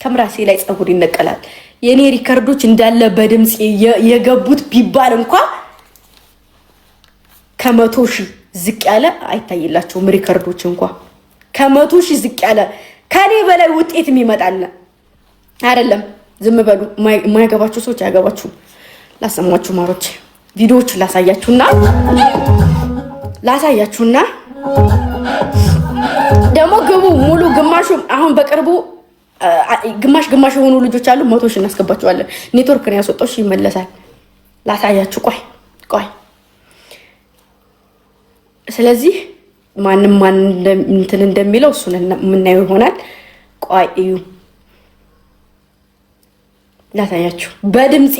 ከምራሴ ላይ ጸጉር ይነቀላል። የኔ ሪከርዶች እንዳለ በድምጽ የገቡት ቢባል እንኳን ከ100,000 ዝቅ ያለ አይታይላችሁም። ሪከርዶች እንኳን ከ100,000 ዝቅ ያለ ከኔ በላይ ውጤት የሚመጣል አይደለም። ዝም በሉ። የማያገባችሁ ሰዎች አያገባችሁ። ላሰማችሁ ማሮች ቪዲዮዎችን ላሳያችሁና ደግሞ ግቡ ሙሉ ግማሹ አሁን በቅርቡ ግማሽ የሆኑ ልጆች አሉ። 100,000 እናስገባቸዋለን። ኔትወርክ ነው ያስወጣው። ይመለሳል። ላሳያችሁ። ቆይ ስለዚህ ማን እንትን እንደሚለው እሱን የምናየው ይሆናል። ቆይ እዩ ላሳያችሁ። በድምጼ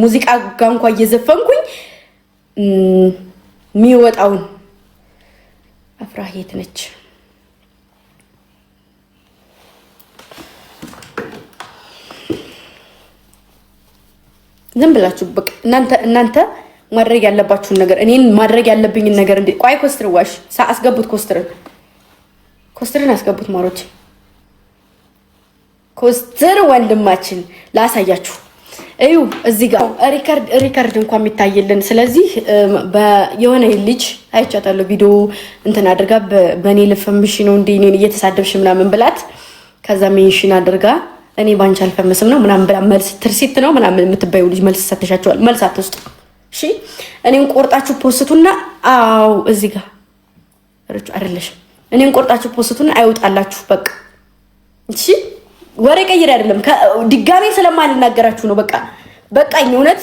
ሙዚቃ ጋር እንኳን እየዘፈንኩኝ የሚወጣውን አፍራህ የት ነች? ዝም ብላችሁ በቃ እናንተ ማድረግ ያለባችሁን ነገር እኔን ማድረግ ያለብኝን ነገር እንዴ ቆይ ኮስትር ዋሽ አስገቡት። ኮስትርን አስገቡት ማሮች። ኮስትር ወንድማችን ላሳያችሁ። እዩ እዚህ ጋር ሪከርድ እንኳን የሚታይልን። ስለዚህ የሆነ ልጅ አይቻታለሁ ቪዲዮ እንትን አድርጋ በእኔ ልፈምሽ ነው እንዴ እኔን እየተሳደብሽ ምናምን ብላት ከዛ ሜንሽን አድርጋ እኔ ባንቺ አልፈመስም ነው ምናምን ብላ መልስ ትርሲት ነው ምናምን የምትባዩ ልጅ መልስ ሰጥተሻቸዋል። መልስ አትስጡ እሺ። እኔን ቆርጣችሁ ፖስቱና አው እዚህ ጋር አይደለሽም። እኔን ቆርጣችሁ ፖስቱና አይውጣላችሁ በቃ እሺ። ወሬ ቀይር አይደለም ድጋሜ ስለማልናገራችሁ ነው። በቃኝ። እውነት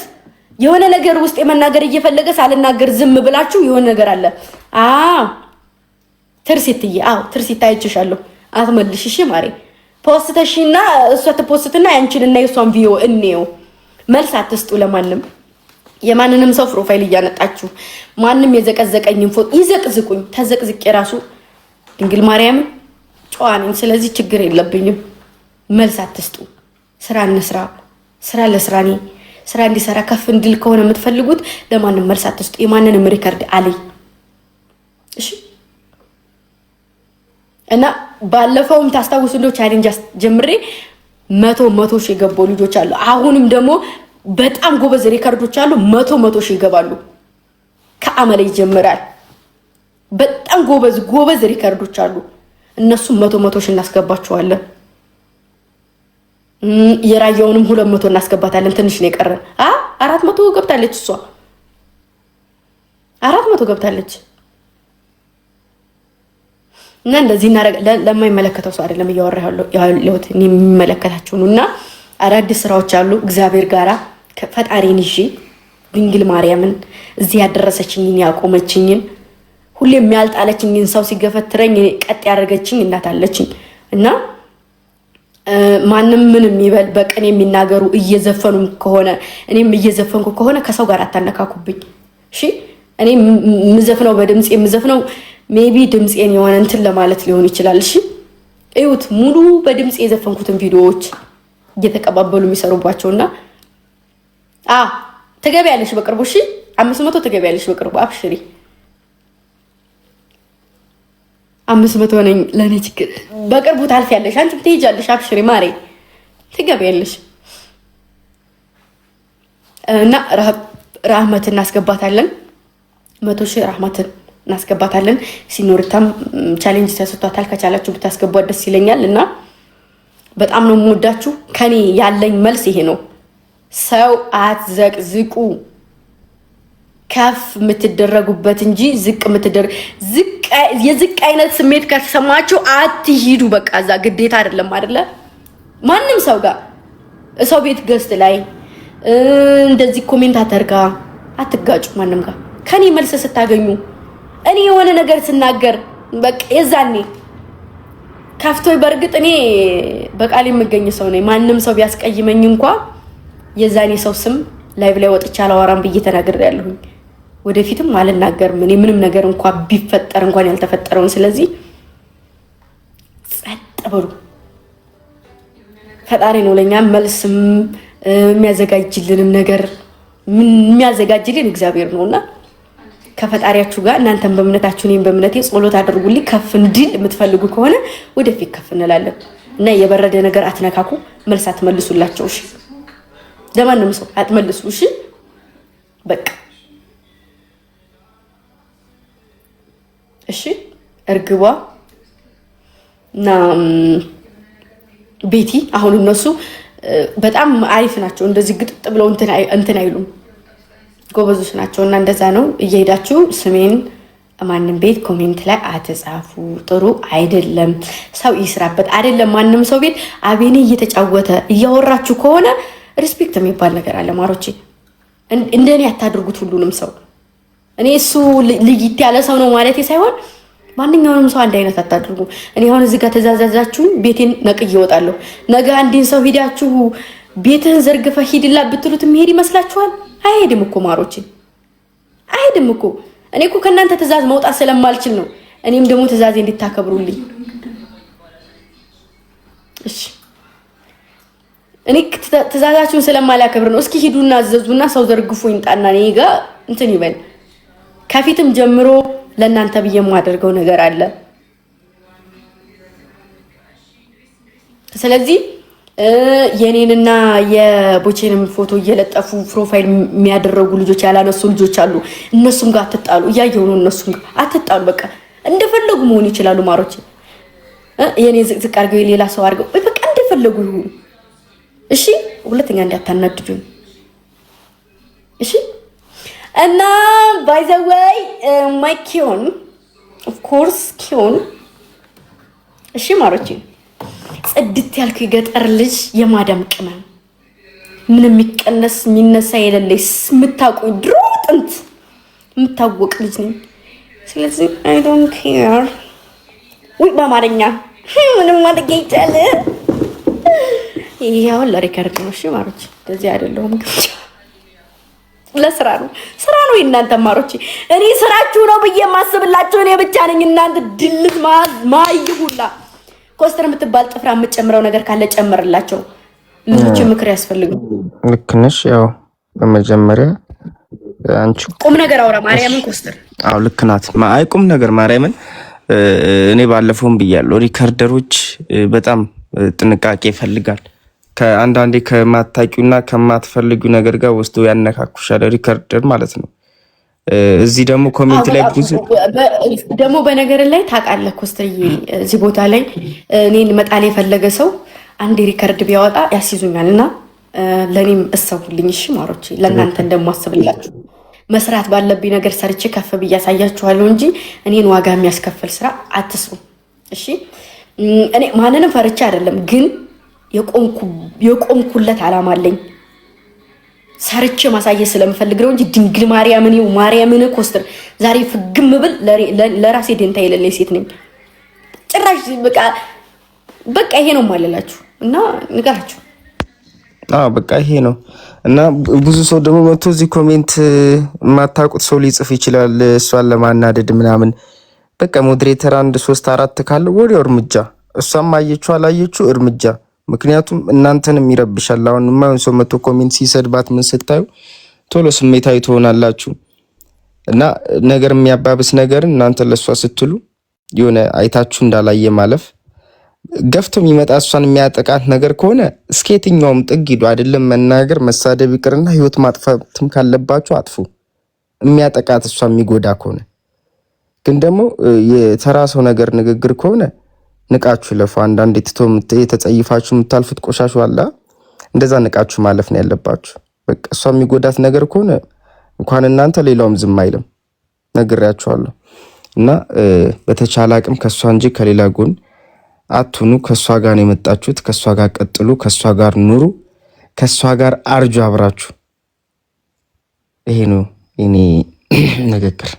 የሆነ ነገር ውስጥ የመናገር እየፈለገ ሳልናገር ዝም ብላችሁ የሆነ ነገር አለ። ትርሲትዬ ትርሲት አይችሻለሁ። አትመልሽ እሺ ማሬ። ፖስተሽና እሷ ተፖስትና ያንቺንና የሷን ቪዲዮ እንየው። መልስ አትስጡ ለማንም። የማንንም ሰው ፕሮፋይል እያነጣችሁ ማንም የዘቀዘቀኝን ፎቶ ይዘቅዝቁኝ። ተዘቅዝቄ ራሱ ድንግል ማርያም ጨዋ ነኝ። ስለዚህ ችግር የለብኝም። መልስ አትስጡ። ስራ እንስራ። ስራ ለስራኒ ስራ እንዲሰራ ከፍ እንዲል ከሆነ የምትፈልጉት ለማንም መልስ አትስጡ። የማንንም ሪከርድ አለኝ እሺ። እና ባለፈውም ታስታውሱ እንደው ቻሌንጅ ጀምሬ 100 ሺህ የገቡ ልጆች አሉ። አሁንም ደግሞ በጣም ጎበዝ ሪከርዶች አሉ። 100 ሺህ ይገባሉ። ከአመለ ይጀምራል። በጣም ጎበዝ ሪከርዶች አሉ። እነሱም 100 ሺህ እናስገባቸዋለን። የራያውንም 200 እናስገባታለን። ትንሽ ነው የቀረን። 400 ገብታለች። እሷ 400 ገብታለች። እና እንደዚህ ለማይመለከተው ሰው አይደለም እያወራ ያለሁት የሚመለከታቸው ነው። እና አዳዲስ ስራዎች አሉ። እግዚአብሔር ጋራ ፈጣሪን ይዤ ድንግል ማርያምን እዚህ ያደረሰችኝን ያቆመችኝን ሁሌ የሚያልጣለችኝን ሰው ሲገፈትረኝ ቀጥ ያደረገችኝ እናት አለችኝ። እና ማንም ምንም ይበል በቀን የሚናገሩ እየዘፈኑም ከሆነ እኔም እየዘፈንኩ ከሆነ ከሰው ጋር አታነካኩብኝ። እሺ እኔ የምዘፍነው በድምጽ የምዘፍነው ሜቢ ድምጽን የሆነ እንትን ለማለት ሊሆን ይችላል። እሺ እዩት፣ ሙሉ በድምጽ የዘፈንኩትን ቪዲዮዎች እየተቀባበሉ የሚሰሩባቸውና ተገቢያለሽ በቅርቡ። እሺ 500 ተገቢያለሽ በቅርቡ። አብሽሪ 500 ነኝ ለኔ ችግር። በቅርቡ ታልፊያለሽ፣ አንቺም ትሄጃለሽ። አብሽሪ ማሬ ትገቢያለሽ። እና ራህመት እናስገባታለን። 100 ሺህ ራህመትን እናስገባታለን። ሲኖርታም ቻሌንጅ ተሰጥቷታል። ከቻላችሁ ብታስገቧት ደስ ይለኛል። እና በጣም ነው የምወዳችሁ። ከኔ ያለኝ መልስ ይሄ ነው። ሰው አትዘቅዝቁ። ከፍ የምትደረጉበት እንጂ ዝቅ የዝቅ አይነት ስሜት ከተሰማችሁ አትሂዱ። በቃ እዛ ግዴታ አይደለም አይደለ? ማንም ሰው ጋር ሰው ቤት ገስት ላይ እንደዚህ ኮሜንታተር ጋር አትጋጩ። ማንም ጋር ከኔ መልስ ስታገኙ እኔ የሆነ ነገር ስናገር በቃ የዛኔ ከፍቶይ በርግጥ እኔ በቃል የምገኝ ሰው ነኝ። ማንም ሰው ቢያስቀይመኝ እንኳን የዛኔ ሰው ስም ላይቭ ላይ ወጥቻ አላወራም ብዬ ተናግሬያለሁ። ወደፊትም አልናገርም። እኔ ምንም ነገር እንኳን ቢፈጠር እንኳን ያልተፈጠረውን። ስለዚህ ጸጥ በሉ። ፈጣሪ ነው ለኛ መልስም የሚያዘጋጅልንም ነገር የሚያዘጋጅልን እግዚአብሔር ነውና ከፈጣሪያችሁ ጋር እናንተም በእምነታችሁ እኔም በእምነቴ ጸሎት አድርጉልኝ። ከፍ እንድል የምትፈልጉ ከሆነ ወደፊት ከፍ እንላለን። እና የበረደ ነገር አትነካኩ። መልስ አትመልሱላቸው። እሺ ለማንም ሰው አትመልሱ። እሺ በቃ እሺ። እርግቧ እና ቤቲ አሁን እነሱ በጣም አሪፍ ናቸው። እንደዚህ ግጥጥ ብለው እንትን አይሉም። ጎበዞች ናቸው። እና እንደዛ ነው። እየሄዳችሁ ስሜን ማንም ቤት ኮሜንት ላይ አትጻፉ። ጥሩ አይደለም። ሰው ይስራበት አይደለም። ማንም ሰው ቤት አቤኔ እየተጫወተ እያወራችሁ ከሆነ ሪስፔክት የሚባል ነገር አለ ማሮቼ። እንደኔ አታድርጉት ሁሉንም ሰው። እኔ እሱ ልይት ያለ ሰው ነው ማለት ሳይሆን ማንኛውንም ሰው አንድ አይነት አታድርጉ። እኔ አሁን እዚህ ጋር ተዛዛዛችሁኝ ቤቴን ነቅዬ እወጣለሁ። ነገ አንድን ሰው ሂዳችሁ ቤትህን ዘርግፈ ሂድላ ብትሉት የሚሄድ ይመስላችኋል? አይሄድም እኮ ማሮቼ፣ አይሄድም እኮ። እኔ እኮ ከእናንተ ትእዛዝ መውጣት ስለማልችል ነው። እኔም ደግሞ ትእዛዜ እንድታከብሩልኝ እሺ። እኔ ትእዛዛችሁን ስለማላከብር ነው። እስኪ ሂዱና አዘዙና ሰው ዘርግፎ ይምጣና እኔ ጋር እንትን ይበል። ከፊትም ጀምሮ ለእናንተ ብዬ የማደርገው ነገር አለ። ስለዚህ የኔንና የቦቼንም ፎቶ እየለጠፉ ፕሮፋይል የሚያደርጉ ልጆች ያላነሱ ልጆች አሉ። እነሱም ጋር አትጣሉ። እያየሁ ነው። እነሱም ጋር አትጣሉ። በቃ እንደፈለጉ መሆን ይችላሉ ማሮቼ። የኔ ዝቅዝቅ አድርገው የሌላ ሰው አድርገው በቃ እንደፈለጉ ይሁኑ። እሺ ሁለተኛ እንዳታናድዱኝ እሺ። እና ባይ ዘ ዌይ ማይ ኪዮን ኦፍ ኮርስ ኪዮን እሺ ማሮቼ፣ ጽድት ያልኩ የገጠር ልጅ የማዳም ቅመም ምን የሚቀነስ የሚነሳ የሌለሽ የምታውቁኝ ድሮ ጥንት የምታወቅ ልጅ ነኝ። ስለዚህ አይ ዶንት ኬር ወይ በአማርኛ ምንም ማድረግ ይቻላል። ይሄ አሁን ለሪከርድ ነው። እሺ ማሮቼ፣ እንደዚህ አይደለሁም ግን ለስራ ነው። ስራ ነው የእናንተ ማሮቼ። እኔ ስራችሁ ነው ብዬ የማስብላችሁ እኔ ብቻ ነኝ። እናንተ ድልት ማይሁላ ኮስተር የምትባል ጥፍራ የምጨምረው ነገር ካለ ጨምርላቸው። ልጆች ምክር ያስፈልጉ። ልክ ነሽ። ያው በመጀመሪያ አንቺ ቁም ነገር አውራ ማርያምን ኮስተር። አዎ ልክ ናት። አይ ቁም ነገር ማርያምን እኔ ባለፈውም ብያለሁ፣ ሪከርደሮች በጣም ጥንቃቄ ይፈልጋል። ከአንዳንዴ ከማታቂውና ከማትፈልጊው ነገር ጋር ወስዶ ያነካኩሻል፣ ሪከርደር ማለት ነው። እዚህ ደግሞ ኮሜንት ላይ ብዙ ደግሞ በነገር ላይ ታውቃለህ ኮስተርዬ፣ እዚህ ቦታ ላይ እኔን መጣል የፈለገ ሰው አንድ ሪከርድ ቢያወጣ ያስይዙኛል እና ለእኔም እሰቡልኝ እሺ ማሮቼ፣ ለእናንተ እንደማስብላችሁ መስራት ባለብኝ ነገር ሰርቼ ከፍ ብዬ አሳያችኋለሁ እንጂ እኔን ዋጋ የሚያስከፍል ስራ አትስሩ እሺ። እኔ ማንንም ፈርቼ አይደለም፣ ግን የቆምኩለት አላማ አለኝ። ሰርቼ ማሳየት ስለምፈልግ ነው እንጂ ድንግል ማርያምን ኮስተር ዛሬ ፍግም ብል ለራሴ ደንታ የሌለኝ ሴት ነኝ። ጭራሽ በቃ ይሄ ነው ማለላችሁ እና ንገራችሁ። በቃ ይሄ ነው እና ብዙ ሰው ደግሞ መጥቶ እዚህ ኮሜንት የማታውቁት ሰው ሊጽፍ ይችላል፣ እሷን ለማናደድ ምናምን። በቃ ሞዴሬተር 1 3 4 ካለ ወዲያው እርምጃ፣ እሷም አየችው አላየችው እርምጃ። ምክንያቱም እናንተንም ይረብሻል። አሁን የማይሆን ሰው መጥቶ ኮሜንት ሲሰድባት ምን ስታዩ ቶሎ ስሜታዊ ትሆናላችሁ እና ነገር የሚያባብስ ነገርን እናንተ ለሷ ስትሉ የሆነ አይታችሁ እንዳላየ ማለፍ። ገፍቶ የሚመጣ እሷን የሚያጠቃት ነገር ከሆነ እስከ የትኛውም ጥግ ሂዱ። አይደለም መናገር መሳደብ ይቅርና ህይወት ማጥፋትም ካለባችሁ አጥፉ። የሚያጠቃት እሷ የሚጎዳ ከሆነ ግን ደግሞ የተራ ሰው ነገር ንግግር ከሆነ ንቃችሁ ለፉ። አንዳንድ የተጸይፋችሁ የምታልፉት ቆሻሹ አለ፣ እንደዛ ንቃችሁ ማለፍ ነው ያለባችሁ። በቃ እሷ የሚጎዳት ነገር ከሆነ እንኳን እናንተ ሌላውም ዝም አይልም፣ ነግሬያችኋለሁ። እና በተቻለ አቅም ከሷ እንጂ ከሌላ ጎን አትኑ። ከሷ ጋር ነው የመጣችሁት፣ ከሷ ጋር ቀጥሉ፣ ከሷ ጋር ኑሩ፣ ከሷ ጋር አርጁ አብራችሁ። ይሄ ነው የኔ ንግግር።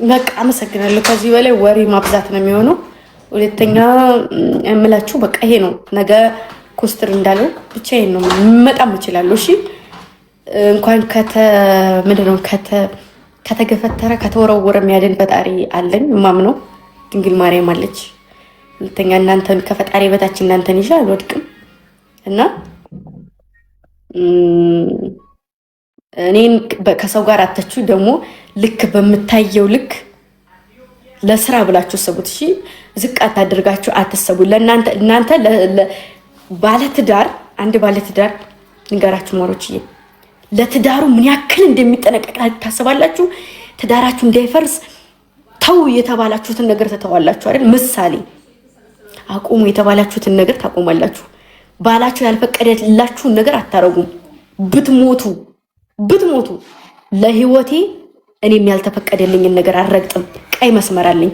በቃ አመሰግናለሁ። ከዚህ በላይ ወሬ ማብዛት ነው የሚሆነው። ሁለተኛ የምላችሁ በቃ ይሄ ነው። ነገ ኮስተር እንዳለው ብቻዬን ነው መጣም እችላለሁ። እሺ እንኳን ምንድነው ከተገፈተረ ከተወረወረ የሚያድን ፈጣሪ አለኝ ማምነው፣ ድንግል ማርያም አለች። ሁለተኛ እናንተን ከፈጣሪ በታች እናንተን ይዤ አልወድቅም እና እኔን ከሰው ጋር አተችሁ ደግሞ ልክ በምታየው ልክ ለስራ ብላችሁ ሰቡት። እሺ ዝቅ አታድርጋችሁ አትሰቡ። እናንተ ባለትዳር አንድ ባለትዳር ንገራችሁ ማሮችዬ፣ ለትዳሩ ምን ያክል እንደሚጠነቀቅ ታስባላችሁ? ትዳራችሁ እንዳይፈርስ ተው የተባላችሁትን ነገር ተተዋላችሁ አይደል? ምሳሌ አቁሙ የተባላችሁትን ነገር ታቆማላችሁ። ባላችሁ ያልፈቀደላችሁን ነገር አታረጉም። ብትሞቱ ለህይወቴ እኔም ያልተፈቀደልኝን ነገር አልረግጥም። ቀይ መስመር አለኝ።